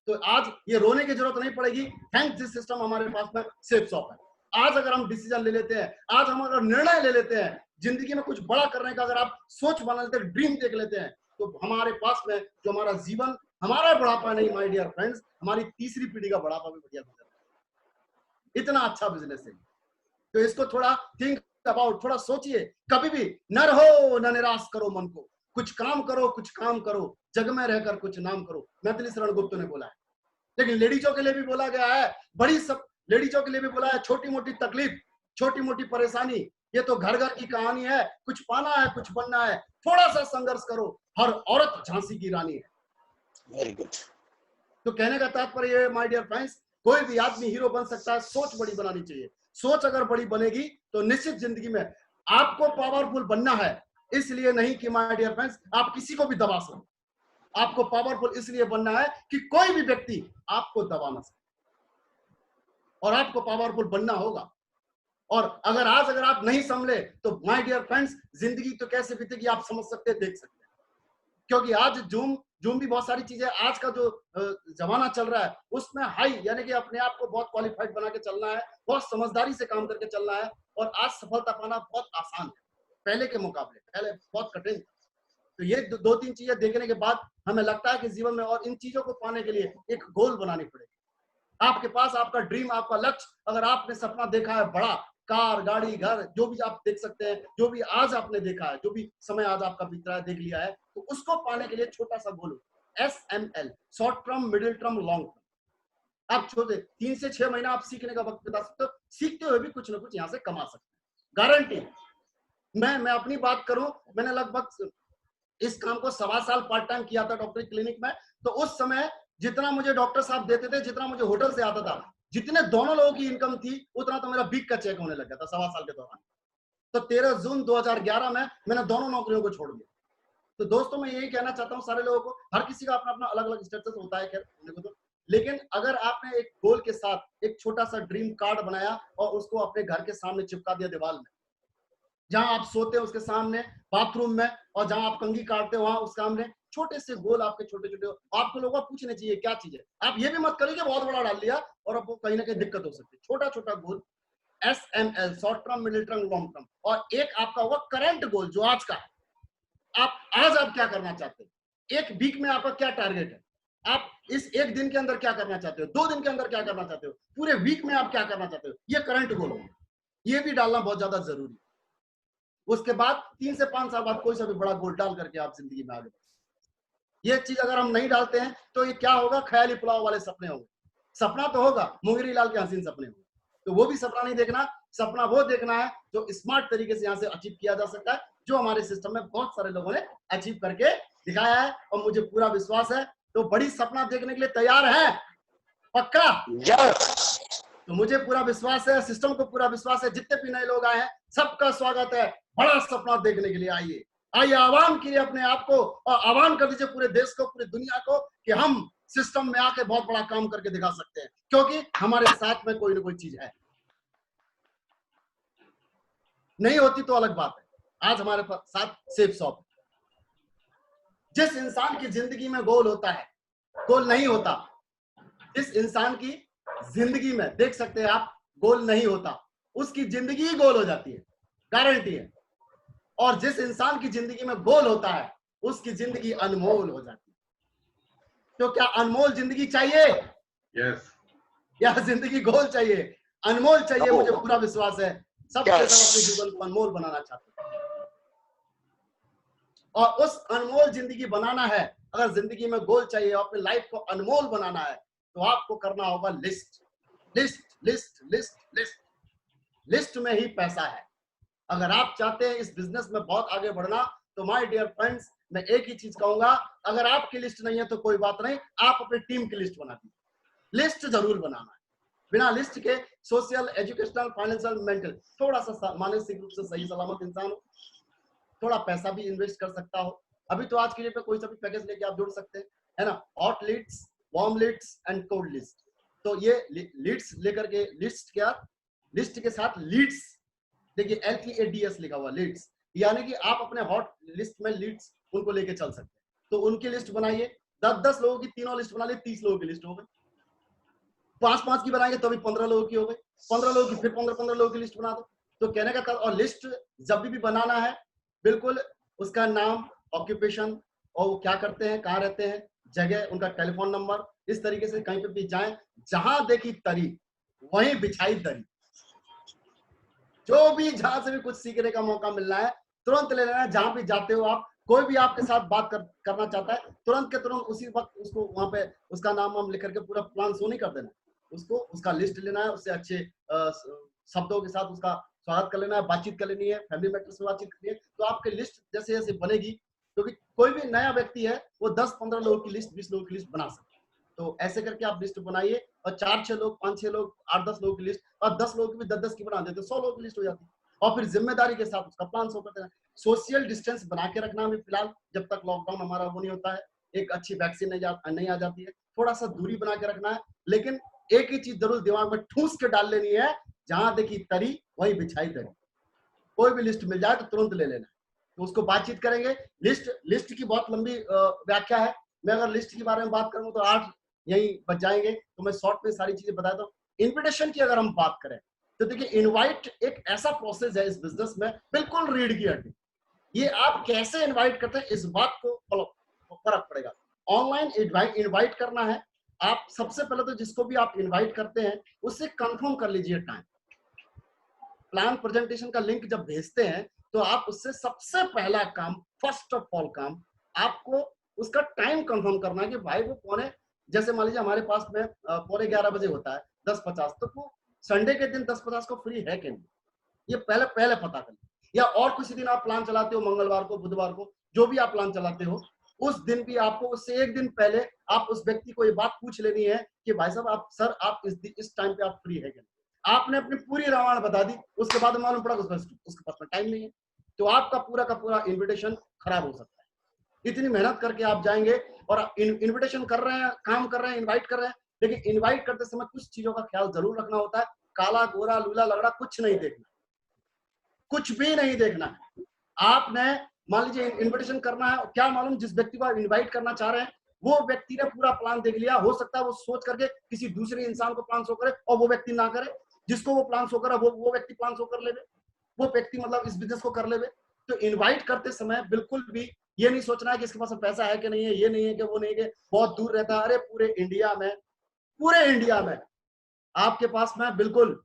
तो आज ये रोने की जरूरत नहीं पड़ेगी। थैंक्स दिस सिस्टम हमारे पास में सेफ शॉप है। आज अगर हम डिसीजन ले लेते हैं, आज हम अगर निर्णय ले लेते हैं, जिंदगी में कुछ बड़ा करने का अगर आप सोच बना लेते हैं, ड्रीम देख लेते हैं, तो हमारे पास में जो हमारा जीवन, हमारा बुढ़ापा नहीं माय डियर फ्रेंड्स, हमारी तीसरी पीढ़ी का बुढ़ापा भी बढ़िया गुजर है। इतना अच्छा बिजनेस है। तो इसको थोड़ा थिंक अबाउट, थोड़ा सोचिए। कभी भी न रहो, न निराश करो मन को, कुछ काम करो, कुछ काम करो, जग में रहकर कुछ नाम करो, मैथिली शरण गुप्त ने बोला है। लेकिन लेडीजों के लिए भी बोला गया है, बड़ी सब लेडीजों के लिए भी बोला है, छोटी मोटी तकलीफ, छोटी मोटी परेशानी, ये तो घर घर की कहानी है। कुछ पाना है, कुछ बनना है, थोड़ा सा संघर्ष करो, हर औरत झांसी की रानी है। Very good. तो कहने का तात्पर्य माय डियर फ्रेंड्स, कोई भी आदमी हीरो बन सकता है, सोच बड़ी बनानी चाहिए। सोच अगर बड़ी बनेगी तो निश्चित जिंदगी में आपको पावरफुल बनना है। इसलिए नहीं कि माय डियर फ्रेंड्स आप किसी को भी दबा सको, आपको पावरफुल इसलिए बनना है कि कोई भी व्यक्ति आपको दबा ना सके, और आपको पावरफुल बनना होगा। और अगर आप नहीं संभले तो माय डियर फ्रेंड्स, जिंदगी तो कैसे बीतेगी आप समझ सकते हैं, देख सकते हैं। क्योंकि आज जूम भी बहुत सारी चीजें, आज का जो जमाना चल रहा है उसमें हाई, यानी कि अपने आप को बहुत क्वालिफाइड बना के चलना है, बहुत समझदारी से काम करके चलना है। और आज सफलता पाना बहुत आसान है पहले के मुकाबले, पहले बहुत कठिन था। तो ये दो तीन चीजें देखने के बाद हमें लगता है कि जीवन में और इन चीजों को पाने के लिए एक गोल बनानी पड़ेगी। आपके पास आपका ड्रीम, आपका लक्ष्य, अगर आपने सपना देखा है बड़ा, कार, गाड़ी, घर, जो भी आप देख सकते हैं, जो भी आज आपने देखा है, जो भी समय आज आपका बीत रहा है, देख लिया है, तो उसको पाने के लिए छोटा सा गोल, SML, short term, middle term, long term. आप छोटे 3 से 6 महीना आप सीखने का वक्त बिता सकते हो, सीखते हुए भी कुछ ना कुछ यहाँ से कमा सकते हैं, गारंटी। मैं अपनी बात करूं, मैंने लगभग इस काम को 1.25 साल पार्ट टाइम किया था डॉक्टरी क्लिनिक में। तो उस समय जितना मुझे डॉक्टर साहब देते थे, जितना मुझे होटल से आता था, जितने दोनों लोगों की इनकम थी, उतना तो मेरा वीक का चेक होने लग गया था 1.25 साल के दौरान। तो 13 जून 2011 में मैंने दोनों नौकरियों को छोड़ दिया। तो दोस्तों मैं यही कहना चाहता हूँ सारे लोगों को, हर किसी का अपना अपना अलग अलग स्टेटस होता है, खैर, लेकिन अगर आपने एक गोल के साथ एक छोटा सा ड्रीम कार्ड बनाया और उसको अपने घर के सामने चिपका दिया दीवार में, जहां आप सोते हो उसके सामने, बाथरूम में, और जहां आप कंघी काटते हो वहां उस सामने, छोटे से गोल आपके छोटे छोटे, आपको लोगों को पूछने चाहिए क्या चीज है। आप ये भी मत करिए कि बहुत बड़ा डाल लिया और आपको कहीं ना कहीं दिक्कत हो सकती है। छोटा छोटा गोल, SML, short term, middle term, long term. और एक आपका होगा करंट गोल, जो आज का है। आज आप क्या करना चाहते हैं, एक वीक में आपका क्या टारगेट है, आप इस एक दिन के अंदर क्या करना चाहते हो, 2 दिन के अंदर क्या करना चाहते हो, पूरे वीक में आप क्या करना चाहते हो, ये करंट गोल होगा। ये भी डालना बहुत ज्यादा जरूरी है। उसके बाद 3 से 5 साल बाद कोई सा भी बड़ा गोल डाल करके आप जिंदगी में आगे बढ़े। ये चीज अगर हम नहीं डालते हैं तो ये क्या होगा, ख्याली पुलाव वाले सपने होंगे। सपना तो होगा, मोगरी लाल के हसीन सपने होंगे, तो वो भी सपना नहीं देखना। सपना वो देखना है जो स्मार्ट तरीके से यहाँ से अचीव किया जा सकता है, जो हमारे सिस्टम में बहुत सारे लोगों ने अचीव करके दिखाया है, और मुझे पूरा विश्वास है। तो बड़ी सपना देखने के लिए तैयार है? पक्का? तो मुझे पूरा विश्वास है, सिस्टम को पूरा विश्वास है, जितने भी नए लोग आए हैं सबका स्वागत है। बड़ा सपना देखने के लिए आइए, आइए आह्वान कीजिए अपने आप को और आह्वान कर दीजिए पूरे देश को, पूरी दुनिया को कि हम सिस्टम में आके बहुत बड़ा काम करके दिखा सकते हैं, क्योंकि हमारे साथ में कोई ना कोई चीज है। नहीं होती तो अलग बात है। आज हमारे साथ सेफ शॉप। जिस इंसान की जिंदगी में गोल होता है, गोल नहीं होता, जिस इंसान की जिंदगी में देख सकते हैं आप गोल नहीं होता, उसकी जिंदगी ही गोल हो जाती है, गारंटी है। और जिस इंसान की जिंदगी में गोल होता है, उसकी जिंदगी अनमोल हो जाती है। तो क्या अनमोल जिंदगी चाहिए? यस। या जिंदगी गोल चाहिए? अनमोल चाहिए। मुझे पूरा विश्वास है सब के सब अपने जीवन को अनमोल बनाना चाहते हैं, और उस अनमोल जिंदगी बनाना है। अगर जिंदगी में गोल चाहिए और अपनी लाइफ को अनमोल बनाना है, तो आपको करना होगा list, list, list, list, list. List में ही पैसा है। अगर आप चाहते हैं इस बिजनेस में बहुत आगे बढ़ना, तो माय डियर फ्रेंड्स, मैं एक ही चीज कहूंगा, अगर आपकी लिस्ट नहीं है तो कोई बात नहीं, आप अपनी टीम की लिस्ट बना दीजिए। लिस्ट जरूर बनाना है। बिना लिस्ट के सोशल, एजुकेशनल, फाइनेंशियल, मेंटल, थोड़ा सा मानसिक रूप से सही सलामत इंसान हो, थोड़ा पैसा भी इन्वेस्ट कर सकता हो। अभी तो आज के डेट में कोई सा भी पैकेज लेके आप जुड़ सकते हैं, है ना। Hot leads, warm leads and cold list. तो ये लीड्स लेकर के, लिस्ट क्या, लिस्ट के साथ लीड्स, देखिए LEADS लिखा हुआ, लीड्स, यानी कि आप अपने हॉट लिस्ट में लीड्स उनको लेके चल सकते हैं। तो उनकी लिस्ट बनाइए। 10-10 लोगों की तीनों लिस्ट बना ली, 30 लोगों की लिस्ट हो गई। 5-5 की बनाएंगे तो भी 15 लोगों की हो गई। 15 लोगों की फिर 15-15 लोगों की लिस्ट बना दो। तो कहने का और लिस्ट जब भी बनाना है, बिल्कुल उसका नाम, ऑक्यूपेशन, और वो क्या करते हैं, कहाँ रहते हैं, जगह, उनका टेलीफोन नंबर, इस तरीके से कहीं पे भी जाएं, जहां देखी तरी वहीं बिछाई दरी। जो भी जहां से भी कुछ सीखने का मौका मिल रहा है, तुरंत ले लेना है। जहां भी जाते हो आप, कोई भी आपके साथ बात करना चाहता है, तुरंत के तुरंत उसी वक्त उसको वहां पे उसका नाम हम लिख करके पूरा प्लान शो नहीं कर देना, उसको उसका लिस्ट लेना है, उससे अच्छे शब्दों के साथ उसका स्वागत कर लेना है, बातचीत कर लेनी है, फैमिली मैटर्स में बातचीत करनी है। तो आपकी लिस्ट जैसे जैसे बनेगी, क्योंकि कोई भी नया व्यक्ति है वो 10-15 लोगों की लिस्ट, 20 लोगों की लिस्ट बना सकता है। तो ऐसे करके आप लिस्ट बनाइए, और 4-6 लोग, 5-6 लोग, 8-10 लोगों की लिस्ट, और 10 लोगों की भी 10-10 की बना देते, 100 लोगों की लिस्ट हो जाती है। और फिर जिम्मेदारी के साथ उसका प्लान शो करते हैं। सोशल डिस्टेंस बना के रखना हमें फिलहाल, जब तक लॉकडाउन हमारा वो नहीं होता है, एक अच्छी वैक्सीन नहीं आ जाती है, थोड़ा सा दूरी बना के रखना है। लेकिन एक ही चीज जरूर दिमाग में ठूस के डाल लेनी है, जहां देखी तरी वहीं बिछाई दरी। कोई भी लिस्ट मिल जाए तो तुरंत ले लेना है। तो उसको बातचीत करेंगे। लिस्ट की बहुत लंबी व्याख्या है। मैं अगर लिस्ट के बारे में बात करूं तो 8 यही बच जाएंगे, तो मैं शॉर्ट में सारी चीजें बताता हूँ। इन्विटेशन की अगर हम बात करें, तो देखिए इनवाइट एक ऐसा प्रोसेस है इस बिजनेस में, बिल्कुल रीढ़ की हड्डी। ये आप कैसे इनवाइट करते हैं, इस बात को फर्क पड़ेगा। ऑनलाइन इनवाइट करना है, आप सबसे पहले तो जिसको भी आप इनवाइट करते हैं उससे कंफर्म कर लीजिए टाइम। प्लान प्रेजेंटेशन का लिंक जब भेजते हैं, तो आप उससे सबसे पहला काम, फर्स्ट ऑफ ऑल काम, आपको उसका टाइम कंफर्म करना है कि भाई वो जैसे मान लीजिए हमारे पास में 11:15 बजे होता है 10:50, तो वो संडे के दिन 10:50 को फ्री है कि नहीं, ये पहले पता कर। या और किसी दिन आप प्लान चलाते हो, मंगलवार को, बुधवार को, जो भी आप प्लान चलाते हो, उस दिन भी आपको उससे एक दिन पहले आप उस व्यक्ति को ये बात पूछ लेनी है कि भाई साहब आप इस टाइम पे आप फ्री है कि नहीं। आपने अपनी पूरी रामायण बता दी, उसके बाद मालूम पड़ा उसके पास में टाइम नहीं है, तो आपका पूरा का पूरा इन्विटेशन खराब हो सकता है। इतनी मेहनत करके आप जाएंगे और इन्विटेशन कर रहे हैं, काम कर रहे हैं, इन्वाइट कर रहे हैं, लेकिन इन्वाइट करते समय कुछ चीजों का ख्याल जरूर रखना होता है। काला गोरा लूला लगड़ा कुछ नहीं देखना, कुछ भी नहीं देखना है। आपने मान लीजिए इन्विटेशन करना है, क्या मालूम जिस व्यक्ति को आप इनवाइट करना चाह रहे हैं वो व्यक्ति ने पूरा प्लान देख लिया, हो सकता है वो सोच करके किसी दूसरे इंसान को प्लान शो करे और वो व्यक्ति ना करे, जिसको वो प्लान शो करा वो व्यक्ति प्लान शो कर लेवे, वो व्यक्ति मतलब इस बिजनेस को कर लेवे। तो इनवाइट करते समय बिल्कुल भी ये नहीं सोचना है कि इसके पास पैसा है कि नहीं है, ये नहीं है कि वो नहीं है कि बहुत दूर रहता है। अरे पूरे इंडिया में आपके पास में बिल्कुल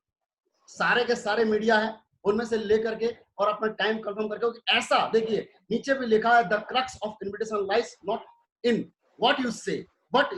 सारे के सारे मीडिया है, उनमें से लेकर के और अपना टाइम कंफर्म करके। ऐसा देखिए नीचे भी लिखा है, the crux of invitation lies not in what you से बट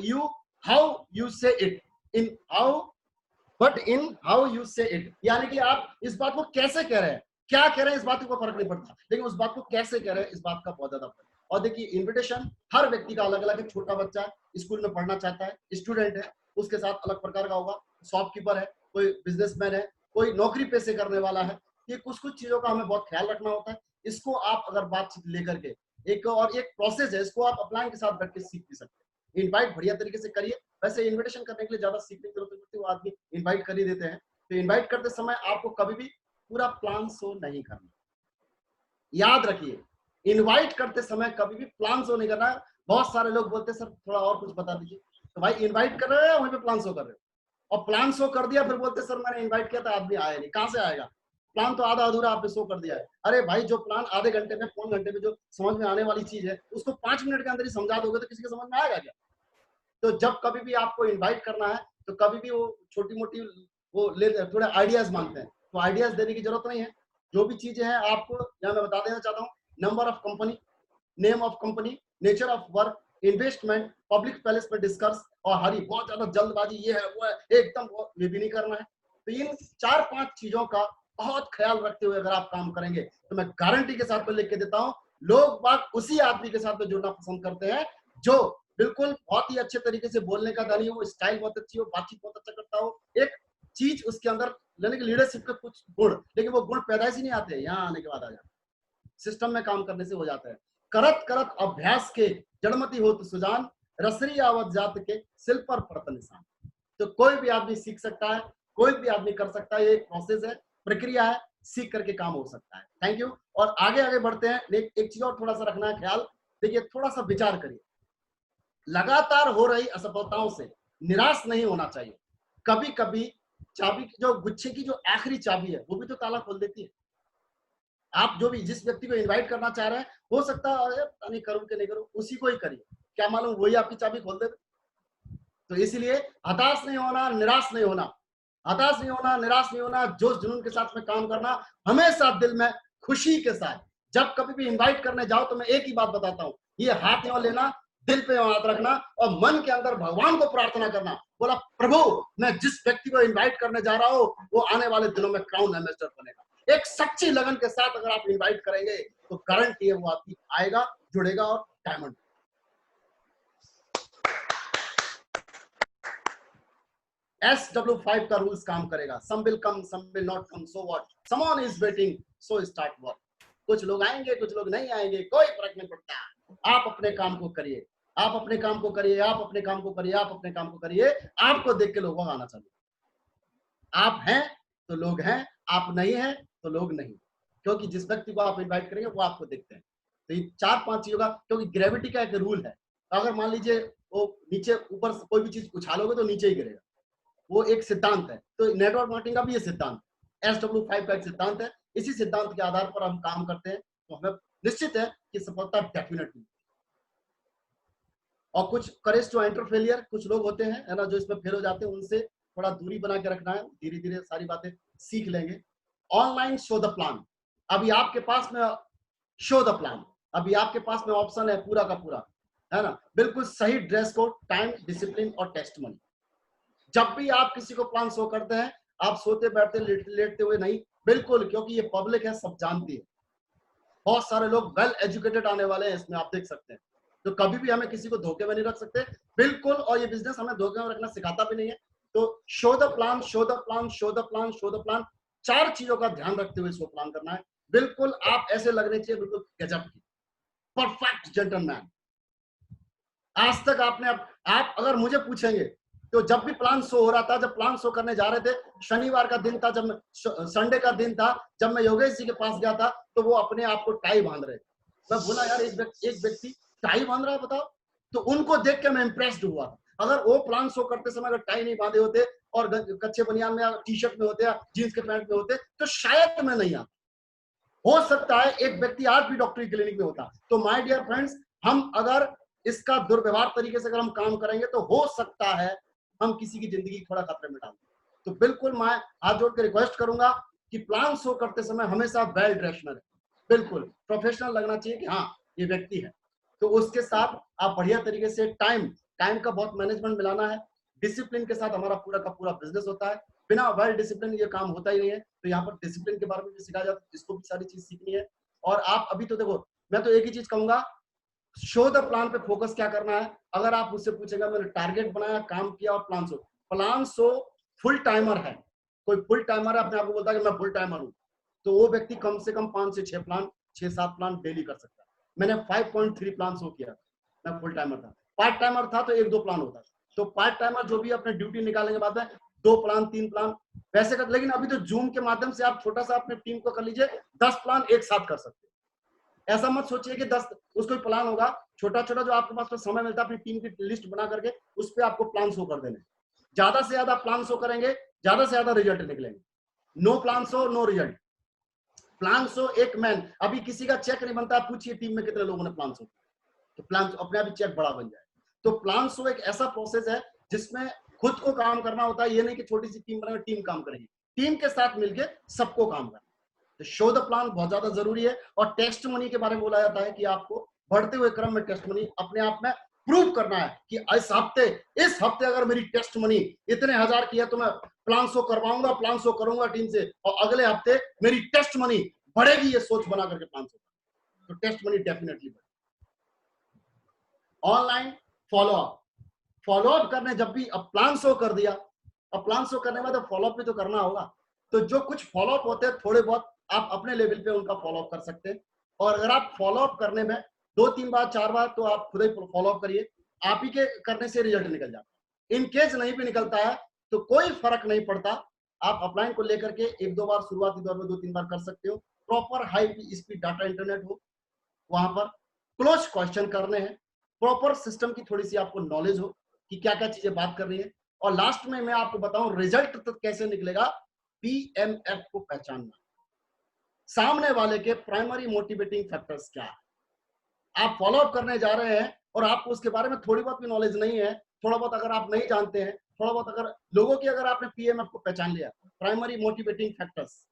हाउ यू से इट, इन हाउ यू से इट। यानी कि आप इस बात को कैसे कह रहे हैं, क्या कह रहे हैं, इस बात को फर्क नहीं पड़ता, लेकिन उस बात को कैसे कह रहे हैं, इस बात का बहुत ज्यादा फर्क। और देखिए इन्विटेशन हर व्यक्ति का अलग अलग है। छोटा बच्चा है, स्कूल में पढ़ना चाहता है, स्टूडेंट है, उसके साथ अलग प्रकार का होगा, शॉपकीपर है, कोई बिजनेसमैन है, कोई नौकरी पेशे करने वाला है। ये कुछ कुछ चीजों का हमें बहुत ख्याल रखना होता है। इसको आप अगर बातचीत लेकर के एक प्रोसेस है, इसको आप अपलाइन के साथ बैठ के सीख भी सकते हैं। इनवाइट बढ़िया तरीके से करिए। वैसे इन्विटेशन करने के लिए ज्यादा सीखने की जरूरत नहीं पड़ती, वो आदमी इनवाइट कर ही देते हैं। तो इनवाइट करते समय आपको कभी भी पूरा प्लान शो नहीं करना। याद रखिए, इनवाइट करते समय कभी भी प्लान शो नहीं करना। बहुत सारे लोग बोलते हैं सर थोड़ा और कुछ बता दीजिए। तो भाई इनवाइट कर रहे हो वहीं पे प्लान शो कर रहे हो, और प्लान शो कर दिया फिर बोलते सर मैंने इनवाइट किया था आदमी आया नहीं। कहां से आएगा? प्लान तो आधा अधूरा आपने शो कर दिया है। अरे भाई जो प्लान आधे घंटे में, पौन घंटे में जो समझ में आने वाली चीज है, उसको 5 मिनट के अंदर ही समझा दोगे तो किसी के समझ में आएगा क्या? तो जब कभी भी आपको इनवाइट करना है तो कभी भी वो छोटी मोटी वो ले थोड़े आइडियाज मांगते हैं, तो आइडियाज देने की जरूरत नहीं है। जो भी चीजें हैं आपको यहाँ मैं बता देना चाहता हूँ। Number of company, name of company, nature of work, investment, public palace में डिस्कस, और हरी बहुत ज्यादा जल्दबाजी ये है वो है, एकदम ये भी नहीं करना है। तो इन 4-5 चीजों का बहुत ख्याल रखते हुए अगर आप काम करेंगे तो मैं गारंटी के साथ में लिख के देता हूँ, लोग बात उसी आदमी के साथ में जुड़ना पसंद करते हैं जो बिल्कुल बहुत ही अच्छे तरीके से बोलने का धनी हो, स्टाइल बहुत अच्छी हो, बातचीत बहुत अच्छा करता हो, एक चीज उसके अंदर लेने के लीडरशिप के कुछ गुण, लेकिन वो गुण पैदाइश ही नहीं आते, यहाँ आने के बाद आ जाते, सिस्टम में काम करने से हो जाता है। करत करत अभ्यास के जड़मती हो तो सुजान, रसरी आवत जात के सिल पर पड़त निशान। तो कोई भी आदमी सीख सकता है, कोई भी आदमी कर सकता है। ये एक प्रोसेस है, प्रक्रिया है, सीख करके काम हो सकता है। Thank you. और आगे आगे बढ़ते हैं। एक चीज और थोड़ा सा रखना है ख्याल, देखिए थोड़ा सा विचार करिए। लगातार हो रही असफलताओं से निराश नहीं होना चाहिए। कभी कभी चाबी की जो गुच्छे की जो आखिरी चाबी है वो भी तो ताला खोल देती है। आप जो भी जिस व्यक्ति को इनवाइट करना चाह रहे हैं, हो सकता है नहीं करूं कि नहीं करूं, उसी को ही करिए, क्या मालूम वही आपकी चाबी खोल दे। तो इसीलिए हताश नहीं होना, निराश नहीं होना, हताश नहीं होना, निराश नहीं होना, जोश जुनून के साथ में काम करना, हमेशा दिल में खुशी के साथ। जब कभी भी इनवाइट करने जाओ तो मैं एक ही बात बताता हूँ, ये हाथ यहाँ लेना, दिल पे हाथ रखना और मन के अंदर भगवान को प्रार्थना करना, बोला प्रभु मैं जिस व्यक्ति को इनवाइट करने जा रहा हूँ वो आने वाले दिनों में क्राउन एम्बेसडर बनेगा। एक सच्ची लगन के साथ अगर आप इनवाइट करेंगे तो गारंटी है वो आदमी आएगा, जुड़ेगा और डायमंड। SW5 का रूल्स काम करेगा। Some will come, some will not come, so what, someone is waiting, so start work. कुछ लोग आएंगे, कुछ लोग नहीं आएंगे, कोई फर्क नहीं पड़ता। आप अपने काम को करिए, आप अपने काम को करिए, आप अपने काम को करिए, आप अपने काम को करिए। आपको देख के लोग आना चाहिए। आप हैं तो लोग हैं, आप नहीं हैं तो लोग नहीं, क्योंकि जिस व्यक्ति को आप इनवाइट करेंगे वो आपको देखते हैं। तो ये 4-5 चीजों का, क्योंकि ग्रेविटी का एक रूल है, अगर मान लीजिए वो नीचे ऊपर से कोई भी चीज उछालोगे तो नीचे ही गिरेगा, वो एक सिद्धांत है। तो नेटवर्क मार्केटिंग का भी ये सिद्धांत, SW5 का एक सिद्धांत है। इसी सिद्धांत के आधार पर हम काम करते हैं, तो हमें निश्चित है कि सफलता डेफिनेटली। और कुछ करेज टू एंटर फेलियर, कुछ लोग होते हैं है ना जो इसमें फेल हो जाते हैं, उनसे थोड़ा दूरी बना के रखना है, धीरे धीरे सारी बातें सीख लेंगे। ऑनलाइन शो द प्लान, अभी आपके पास में शो द प्लान, अभी आपके पास में ऑप्शन है पूरा का पूरा, है ना, बिल्कुल सही ड्रेस कोड, टाइम, डिसिप्लिन और टेस्ट मनी। जब भी आप किसी को प्लान शो करते हैं, आप सोते बैठते लेटते हुए नहीं, बिल्कुल, क्योंकि ये पब्लिक है, सब जानती है। बहुत सारे लोग वेल एजुकेटेड आने वाले हैं इसमें, आप देख सकते हैं। तो कभी भी हमें किसी को धोखे में नहीं रख सकते, बिल्कुल। और ये बिजनेस हमें धोखे में रखना सिखाता भी नहीं है। तो show the plan, show the plan, show the plan, show the plan, 4 चीजों का ध्यान रखते हुए इसको प्लान करना है। बिल्कुल आप ऐसे लगने चाहिए, बिल्कुल गजब की, परफेक्ट जेंटलमैन। आज तक आपने आप अगर मुझे पूछेंगे तो जब भी प्लान शो हो रहा था, जब प्लान शो करने जा रहे थे, शनिवार का दिन था, जब संडे का दिन था, जब मैं योगेश जी के पास गया था, तो वो अपने आप को टाई बांध रहे थे। मैं बोला यार एक व्यक्ति टाई बांध रहा है, बताओ। तो उनको देख के मैं इंप्रेस्ड हुआ। अगर वो प्लान शो करते समय अगर टाई नहीं बांधे होते और कच्चे बनियान में या टी शर्ट में होते या जीन्स के पैंट में होते तो शायद मैं नहीं आता। हो सकता है एक व्यक्ति आज भी डॉक्टरी क्लिनिक में होता। तो माय डियर फ्रेंड्स, हम अगर इसका दुर्व्यवहार तरीके से अगर हम काम करेंगे तो हो सकता है हम किसी की जिंदगी थोड़ा खतरे में डाल दें। तो बिल्कुल मैं हाथ जोड़ के रिक्वेस्ट करूंगा कि प्लान शो करते समय हमेशा वेल ड्रेस्ड रहे, बिल्कुल प्रोफेशनल लगना चाहिए कि हाँ ये व्यक्ति है। तो उसके साथ आप बढ़िया तरीके से टाइम का बहुत मैनेजमेंट मिलाना है। डिसिप्लिन के साथ हमारा पूरा का पूरा बिजनेस होता है, बिना वेल डिसिप्लिन ये काम होता ही नहीं है। तो यहाँ पर डिसिप्लिन के बारे में भी सिखाया जाता है, इसको भी सारी चीज सीखनी है। और आप अभी तो देखो, मैं तो एक ही चीज कहूंगा, शो द प्लान पे फोकस क्या करना है। अगर आप मुझसे पूछेगा मैंने टारगेट बनाया, काम किया और प्लान शो फुल टाइमर है, कोई फुल टाइमर है, अपने आप को बोलता है कि मैं फुल टाइमर हूँ, तो वो व्यक्ति कम से कम 5 से 6 प्लान, 6-7 प्लान डेली कर सकता है। मैंने 5.3 प्लान शो किया, मैं फुल टाइमर था। पार्ट टाइमर था तो 1-2 प्लान होता है। तो पार्ट टाइमर जो भी अपने ड्यूटी निकालने के बाद में 2 प्लान 3 प्लान वैसे कर, लेकिन अभी तो जूम के माध्यम से आप छोटा सा अपने टीम को कर लीजिए, 10 प्लान एक साथ कर सकते हैं। ऐसा मत सोचिए कि 10 उसको प्लान होगा, छोटा छोटा जो आपके पास में समय मिलता है अपनी टीम की लिस्ट बना करके उस पर आपको प्लान शो कर देने। ज्यादा से ज्यादा प्लान शो करेंगे, ज्यादा से ज्यादा रिजल्ट निकलेंगे। No plan show no result. Plan show एक मैन, अभी किसी का चेक नहीं बनता, पूछिए टीम में कितने लोगों ने प्लान शो, तो प्लान अपने आप ही चेक बड़ा बन जाए। तो प्लान शो एक ऐसा प्रोसेस है जिसमें खुद को काम करना होता है, ये नहीं कि छोटी सी टीम बनाएंगे टीम काम करेगी, टीम के साथ मिलके सबको काम करना। तो शो द प्लान बहुत ज्यादा जरूरी है। और टेस्ट मनी के बारे में बोला जाता है कि आपको बढ़ते हुए क्रम में टेस्ट मनी अपने आप में प्रूव करना है कि इस हफ्ते अगर मेरी टेस्ट मनी इतने हजार की है तो मैं प्लान शो करवाऊंगा, प्लान शो करूंगा टीम से, और अगले हफ्ते मेरी टेस्ट मनी बढ़ेगी, ये सोच बना करके प्लान शो। तो टेस्ट मनी डेफिनेटली बढ़ेगी। ऑनलाइन फॉलोअप करने, जब भी अब प्लान शो कर दिया, अब प्लान शो करने के बाद फॉलोअप भी तो करना होगा। तो जो कुछ फॉलोअप होते हैं थोड़े बहुत आप अपने लेवल पे उनका फॉलोअप कर सकते हैं। और अगर आप फॉलोअप करने में 2-3 बार 4 बार तो आप खुद ही फॉलोअप करिए, आप ही के करने से रिजल्ट निकल जाता है। इन केस नहीं भी निकलता है तो कोई फर्क नहीं पड़ता, आप अपलाइन को लेकर के 1-2 बार शुरुआती दौर में 2-3 बार कर सकते हो। Proper high speed data internet हो, वहां पर क्लोज क्वेश्चन करने हैं, प्रॉपर सिस्टम की थोड़ी सी आपको नॉलेज हो कि क्या क्या चीजें बात कर रही है। और लास्ट में मैं आपको बताऊं रिजल्ट तो कैसे निकलेगा, पीएमएफ को पहचानना, सामने वाले के प्राइमरी मोटिवेटिंग फैक्टर्स क्या है। आप फॉलोअप करने जा रहे हैं और आपको उसके बारे में थोड़ी बहुत भी नॉलेज नहीं है, थोड़ा बहुत अगर आप नहीं जानते हैं, थोड़ा बहुत अगर लोगों की, अगर आपने पीएमएफ को पहचान लिया, प्राइमरी मोटिवेटिंग फैक्टर्स,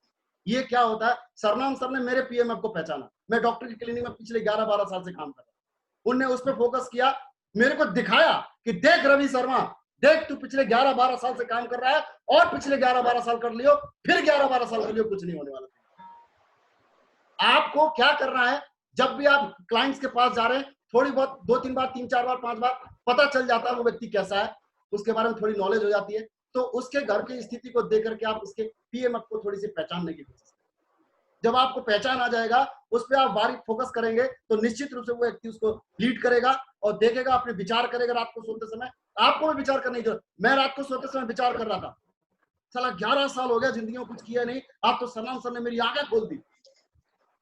ये क्या होता है। सरनाम सर ने मेरे पीएमएफ को पहचाना, मैं डॉक्टर की क्लिनिक में पिछले 11-12 साल से काम कर रहा हूं, उनने उस पर फोकस किया, मेरे को दिखाया कि देख रवि शर्मा, देख तू पिछले 11-12 साल से काम कर रहा है और पिछले 11-12 साल कर लियो, फिर 11-12 साल कर लियो, कुछ नहीं होने वाला। आपको क्या करना है, जब भी आप क्लाइंट्स के पास जा रहे हैं, थोड़ी बहुत 2-3 बार 3-4 बार 5 बार पता चल जाता है वो व्यक्ति कैसा है, उसके बारे में थोड़ी नॉलेज हो जाती है, तो उसके घर की स्थिति को देख करके आप उसके पीएमएफ को थोड़ी सी पहचानने की कोशिश करें। जब आपको पहचान आ जाएगा, उस पर आप बारीक फोकस करेंगे तो निश्चित रूप से वो व्यक्ति उसको लीड करेगा और देखेगा, अपने विचार करेगा। रात को सोते समय आपको भी विचार करने की जरूरत, मैं रात को सोते समय विचार कर रहा था, साला 11 साल हो गया जिंदगी में कुछ किया नहीं, आप तो सलमान सर ने मेरी आंखें खोल दी।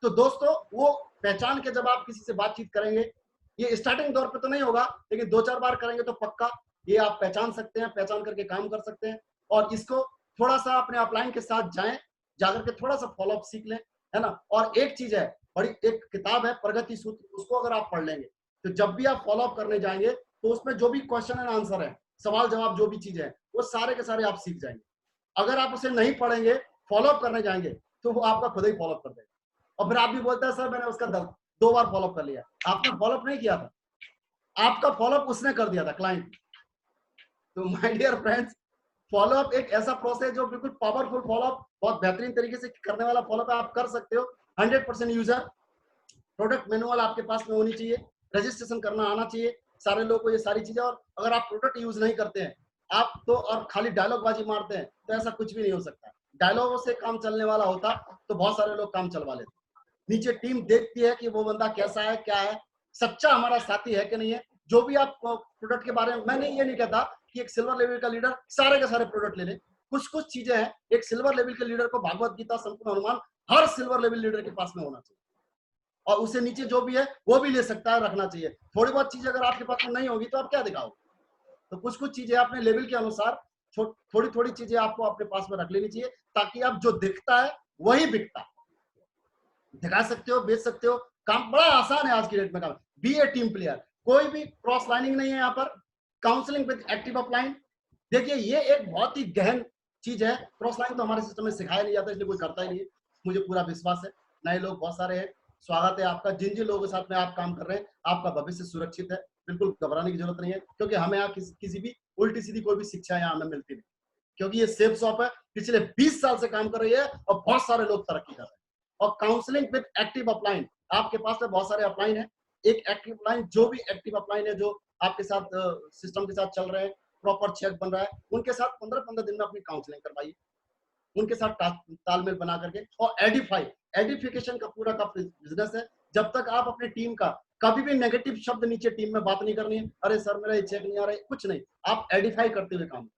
तो दोस्तों वो पहचान के जब आप किसी से बातचीत करेंगे, ये स्टार्टिंग दौर पे तो नहीं होगा, लेकिन 2-4 बार करेंगे तो पक्का ये आप पहचान सकते हैं, पहचान करके काम कर सकते हैं। और इसको थोड़ा सा अपने अपलाइन के साथ जाएं, जाकर के थोड़ा सा फॉलोअप सीख लें, है ना। और एक चीज है, बड़ी एक किताब है प्रगति सूत्र, उसको अगर आप पढ़ लेंगे तो जब भी आप फॉलोअप करने जाएंगे तो उसमें जो भी क्वेश्चन एंड आंसर है, सवाल जवाब जो भी चीज है, वो सारे के सारे आप सीख जाएंगे। अगर आप उसे नहीं पढ़ेंगे, फॉलोअप करने जाएंगे, तो वो आपका खुद ही फॉलोअप कर देगा। और फिर आप भी बोलते हैं सर मैंने उसका 2 बार फॉलोअप कर लिया, आपने फॉलोअप नहीं किया था, आपका फॉलोअप उसने कर दिया था, क्लाइंट। तो माय डियर फ्रेंड्स, फॉलोअप एक ऐसा प्रोसेस जो बिल्कुल पावरफुल फॉलोअप, बहुत बेहतरीन तरीके से करने वाला फॉलोअप आप कर सकते हो। 100% यूजर प्रोडक्ट मैनुअल आपके पास में होनी चाहिए, रजिस्ट्रेशन करना आना चाहिए सारे लोगों को, ये सारी चीजें। और अगर आप प्रोडक्ट यूज नहीं करते हैं आप तो, और खाली डायलॉग बाजी मारते हैं, तो ऐसा कुछ भी नहीं हो सकता। डायलॉगों से काम चलने वाला होता तो बहुत सारे लोग काम चलवा लेते। नीचे टीम देखती है कि वो बंदा कैसा है, क्या है, सच्चा हमारा साथी है कि नहीं है। जो भी आप प्रोडक्ट के बारे में, मैंने ये नहीं कहता कि एक सिल्वर लेवल का लीडर सारे के सारे प्रोडक्ट ले ले, कुछ कुछ चीजें हैं। एक सिल्वर लेवल के लीडर को भागवत गीता, संपूर्ण हनुमान हर सिल्वर लेवल लीडर के पास में होना चाहिए, और उससे नीचे जो भी है वो भी ले सकता है, रखना चाहिए। थोड़ी बहुत चीजें अगर आपके पास में नहीं होगी तो आप क्या दिखाओगे। तो कुछ कुछ चीजें अपने लेवल के अनुसार थोड़ी थोड़ी चीजें आपको अपने पास में रख लेनी चाहिए, ताकि आप जो दिखता है वही बिकता है। दिखा सकते हो, बेच सकते हो, काम बड़ा आसान है आज की डेट में। काम बी ए टीम प्लेयर, कोई भी क्रॉस लाइनिंग नहीं है यहाँ पर। काउंसलिंग विद एक्टिव अपलाइन, देखिए ये एक बहुत ही गहन चीज है। क्रॉस लाइन तो हमारे सिस्टम में सिखाया नहीं जाता, इसलिए कोई करता ही नहीं है, मुझे पूरा विश्वास है। नए लोग बहुत सारे हैं, स्वागत है आपका। जिन जिन लोगों के साथ में आप काम कर रहे हैं, आपका भविष्य सुरक्षित है, बिल्कुल घबराने की जरूरत नहीं है, क्योंकि हमें यहाँ किसी भी उल्टी सीधी कोई भी शिक्षा यहाँ हमें मिलती नहीं, क्योंकि ये सेफ शॉप है, पिछले 20 साल से काम कर रही है और बहुत सारे लोग तरक्की कर रहे हैं। और काउंसलिंग विद एक्टिव अपलाइन, आपके पास में बहुत सारे अपलाइन है। एक एक्टिव अपलाइन, जो भी एक्टिव अपलाइन है जो आपके साथ सिस्टम के साथ चल रहे हैं, प्रॉपर चेक बन रहा है, उनके साथ 15-15 दिन में अपनी काउंसलिंग करवाइए। उनके साथ तालमेल बना करके, और एडिफिकेशन का पूरा का बिजनेस है। जब तक आप अपनी टीम का कभी भी नेगेटिव शब्द नीचे टीम में बात नहीं करनी है, अरे सर मेरा ये चेक नहीं आ रहा है, कुछ नहीं, आप एडिफाई करते हुए काम।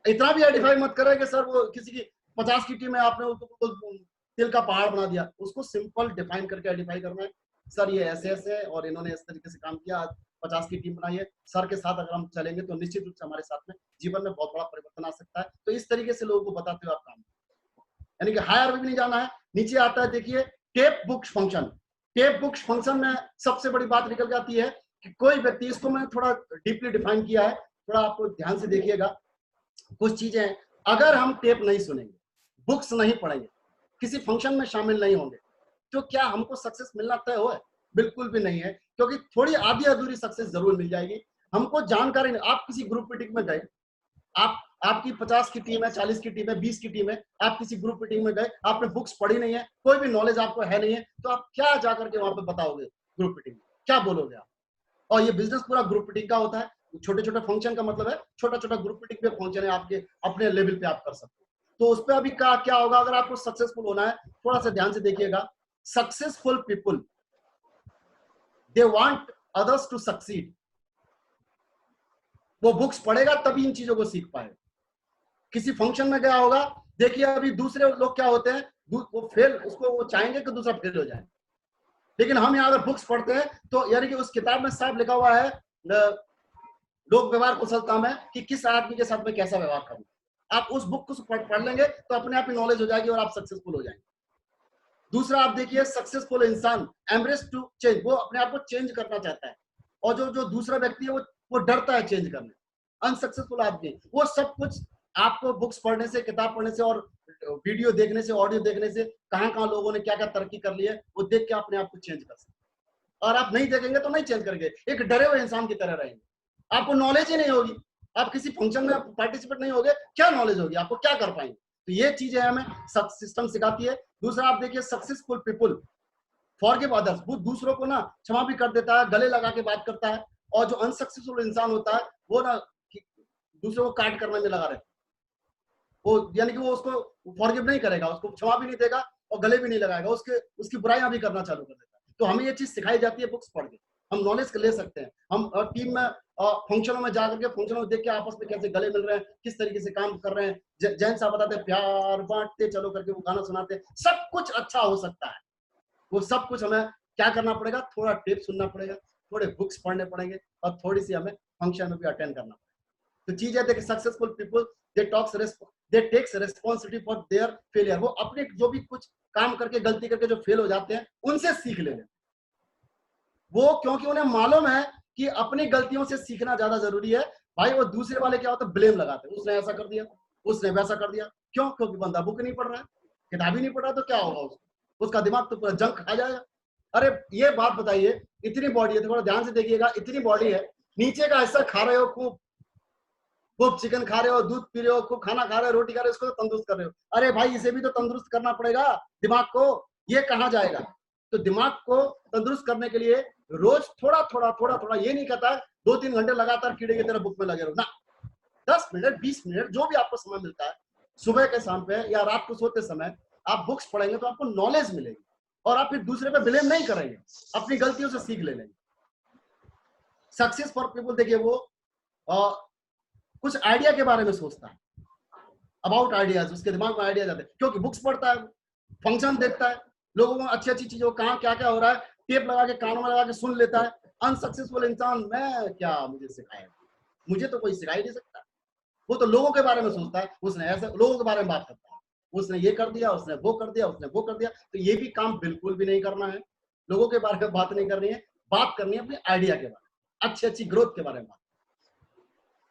इतना भी एडिफाई मत करें कि सर वो किसी की 50 की टीम है, आपने उसको तिल का पहाड़ बना दिया। उसको सिंपल डिफाइन करके एडिफाई करना है, सर ये ऐसे ऐसे है और इन्होंने इस तरीके से काम किया, आज 50 की टीम बनाई है, सर के साथ अगर हम चलेंगे तो निश्चित रूप से हमारे साथ में जीवन में बहुत बड़ा परिवर्तन आ सकता है। तो इस तरीके से लोगों को बताते हुए आप काम, यानी कि हायर भी नहीं जाना है। नीचे आता है देखिए tape books function. Tape books function में सबसे बड़ी बात निकल जाती है कि कोई व्यक्ति, इसको मैंने थोड़ा डीपली डिफाइन किया है, थोड़ा आपको ध्यान से देखिएगा। कुछ चीजें, अगर हम टेप नहीं सुनेंगे, बुक्स नहीं पढ़ेंगे, किसी फंक्शन में शामिल नहीं होंगे, तो क्या हमको सक्सेस मिलना तय हो? बिल्कुल भी नहीं है, क्योंकि थोड़ी आधी अधूरी सक्सेस जरूर मिल जाएगी। हमको जानकारी नहीं, आप किसी ग्रुप मीटिंग में गए, आपकी 50 की टीम है, 40 की टीम है, 20 की टीम है, आप किसी ग्रुप मीटिंग में गए, आपने बुक्स पढ़ी नहीं है, कोई भी नॉलेज आपको है नहीं है, तो आप क्या जाकर के वहां पे बताओगे ग्रुप मीटिंग में? क्या बोलोगे आप? और ये बिजनेस पूरा ग्रुप मीटिंग का होता है। छोटे छोटे फंक्शन का मतलब है छोटा छोटा ग्रुप मीटिंग पे फंक्शन है, आपके अपने लेवल पे आप कर सकते हो। तो उस पर अभी क्या होगा, अगर आपको सक्सेसफुल होना है, थोड़ा सा ध्यान से देखिएगा। Successful people, they want others to succeed. वो बुक्स पढ़ेगा तभी इन चीजों को सीख पाएगा। किसी फंक्शन में गया होगा, देखिए अभी दूसरे लोग क्या होते हैं, वो फेल, उसको वो चाहेंगे कि दूसरा फेल हो जाए, लेकिन हम यहाँ अगर बुक्स पढ़ते हैं तो यानी कि उस किताब में साफ लिखा हुआ है लोक व्यवहार कुशलता में कि किस आदमी के साथ में कैसा व्यवहार करना। आप उस बुक को पढ़ लेंगे तो अपने आप ही नॉलेज हो जाएगी और आप सक्सेसफुल हो जाएंगे। दूसरा आप देखिए, सक्सेसफुल इंसान एम्ब्रेस टू चेंज, वो अपने आप को चेंज करना चाहता है, और जो दूसरा व्यक्ति है वो डरता है चेंज करने। अनसक्सेसफुल आदमी, वो सब कुछ आपको बुक्स पढ़ने से, किताब पढ़ने से और वीडियो देखने से, ऑडियो देखने से, कहां लोगों ने क्या क्या तरक्की कर ली है, वो देख के अपने आप को चेंज कर सकते। और आप नहीं देखेंगे तो नहीं चेंज करेंगे, एक डरे हुए इंसान की तरह रहेंगे, आपको नॉलेज ही नहीं होगी, आप किसी फंक्शन में पार्टिसिपेट नहीं होगे, क्या नॉलेज होगी, आपको क्या कर पाएंगे? तो ये चीजें हमें सिस्टम सिखाती है। दूसरा आप देखिए, सक्सेसफुल पीपुल फॉरगिव अदर्स, वो दूसरों को ना क्षमा भी कर देता है, गले लगा के बात करता है। और जो अनसक्सेसफुल इंसान होता है वो ना दूसरों को काट करने में लगा रहता है, वो यानी कि वो उसको फॉरगिव नहीं करेगा, उसको क्षमा भी नहीं देगा और गले भी नहीं लगाएगा, उसकी बुराइयां भी करना चालू कर देता है। तो हमें ये चीज सिखाई जाती है बुक्स पढ़ के, हम नॉलेज ले सकते हैं। हम टीम में फंक्शनों में जाकर के, फंक्शनों में देख के आपस में कैसे गले मिल रहे हैं, किस तरीके से काम कर रहे हैं, जैन साहब बताते हैं प्यार बांटते चलो करके, वो गाना सुनाते हैं, सब कुछ अच्छा हो सकता है। वो सब कुछ हमें क्या करना पड़ेगा, थोड़ा टेप सुनना पड़ेगा, थोड़े बुक्स पढ़ने पड़ेंगे और थोड़ी सी हमें फंक्शन में भी अटेंड करना पड़ेगा। तो चीज है देखिए, successful people they takes responsibility for their failure. वो अपने जो भी कुछ काम करके, गलती करके जो फेल हो जाते हैं, उनसे सीख ले लें वो, क्योंकि उन्हें मालूम है कि अपनी गलतियों से सीखना ज्यादा जरूरी है। भाई वो दूसरे वाले क्या होता है, ब्लेम लगाते हैं, उसने ऐसा कर दिया, उसने वैसा कर दिया। क्यों? क्योंकि बंदा बुक नहीं पढ़ रहा है, किताब ही नहीं पढ़ रहा, तो क्या होगा उसका दिमाग तो पूरा जंक खा जाएगा। अरे ये बात बताइए, इतनी बॉडी है, थोड़ा ध्यान से देखिएगा, इतनी बॉडी है, नीचे का हिस्सा खा रहे हो, खूब चिकन खा रहे हो, दूध पी रहे हो, खूब खाना खा रहे हो, रोटी खा रहे हो, इसको तो तंदुरुस्त कर रहे हो। अरे भाई इसे भी तो तंदुरुस्त करना पड़ेगा, दिमाग को, ये कहाँ जाएगा? तो दिमाग को तंदुरुस्त करने के लिए रोज थोड़ा थोड़ा, ये नहीं कहता 2-3 घंटे लगातार कीड़े की तरह बुक में लगे रहो ना, 10 मिनट 20 मिनट जो भी आपको समय मिलता है, सुबह के शाम पे या रात को सोते समय आप बुक्स पढ़ेंगे तो आपको नॉलेज मिलेगी और आप फिर दूसरे पे ब्लेम नहीं करेंगे, अपनी गलतियों से सीख ले लेंगे। सक्सेस फॉर पीपल देखिए, वो कुछ आइडिया के बारे में सोचता है, अबाउट आइडियाज, उसके दिमाग में आइडिया जाते हैं, क्योंकि बुक्स पढ़ता है, फंक्शन देखता है, लोगों को अच्छी अच्छी चीजों, कहाँ क्या क्या हो रहा है, टेप लगा के कानों में लगा के सुन लेता है। अनसक्सेसफुल इंसान, मैं क्या, मुझे सिखाया, मुझे तो कोई सिखा ही नहीं सकता। वो तो लोगों के बारे में सोचता है, उसने ऐसे लोगों के बारे में बात करता है, उसने ये कर दिया, उसने वो कर दिया, उसने वो कर दिया। तो ये भी काम बिल्कुल भी नहीं करना है, लोगों के बारे में बात नहीं करनी है, बात करनी है अपने आइडिया के बारे में, अच्छी अच्छी ग्रोथ के बारे में।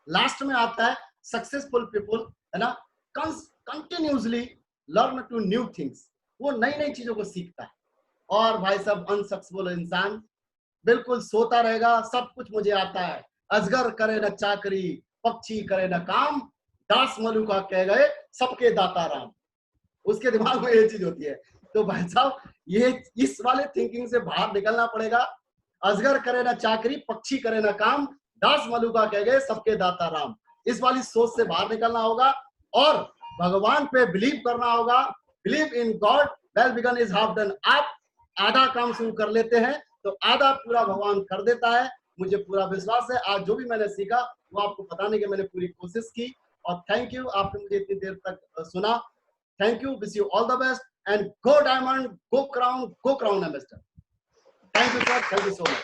लास्ट में आता है सक्सेसफुल पीपल, है ना, continuously learn to new things, वो नई नई चीजों को सीखता है। और भाई साहब, अनसक्सेसफुल इंसान बिल्कुल सोता रहेगा, सब कुछ मुझे आता है, अजगर करे न चाकरी, पक्षी करे न काम, दास मलुका कह गए सबके दाता राम। उसके दिमाग में ये चीज होती है। तो भाई साहब, ये इस वाले थिंकिंग से बाहर निकलना पड़ेगा। अजगर करे न चाकरी, पक्षी करे न काम, दास मलुका कह गए सबके दाता राम। इस वाली सोच से बाहर निकलना होगा और भगवान पे बिलीव करना होगा। Believe in God, well begun is half done. आप आधा काम शुरू कर लेते हैं तो आधा पूरा भगवान कर देता है। मुझे पूरा विश्वास है आज जो भी मैंने सीखा वो आपको बताने की मैंने पूरी कोशिश की। और थैंक यू, आपने मुझे इतनी देर तक सुना। Thank you, wish you all the best and go diamond, go crown ambassador. Thank you sir, thank you so much.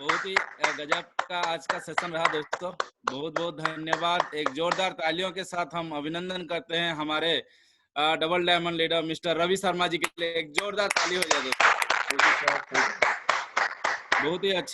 बहुत ही गजब का आज का सेशन रहा दोस्तों, बहुत बहुत धन्यवाद। एक जोरदार तालियों के साथ हम अभिनंदन करते हैं हमारे double diamond leader mister Ravi Sharma ji के लिए। एक जोरदार ताली हो जाए दोस्तों। बहुत ही अच्छी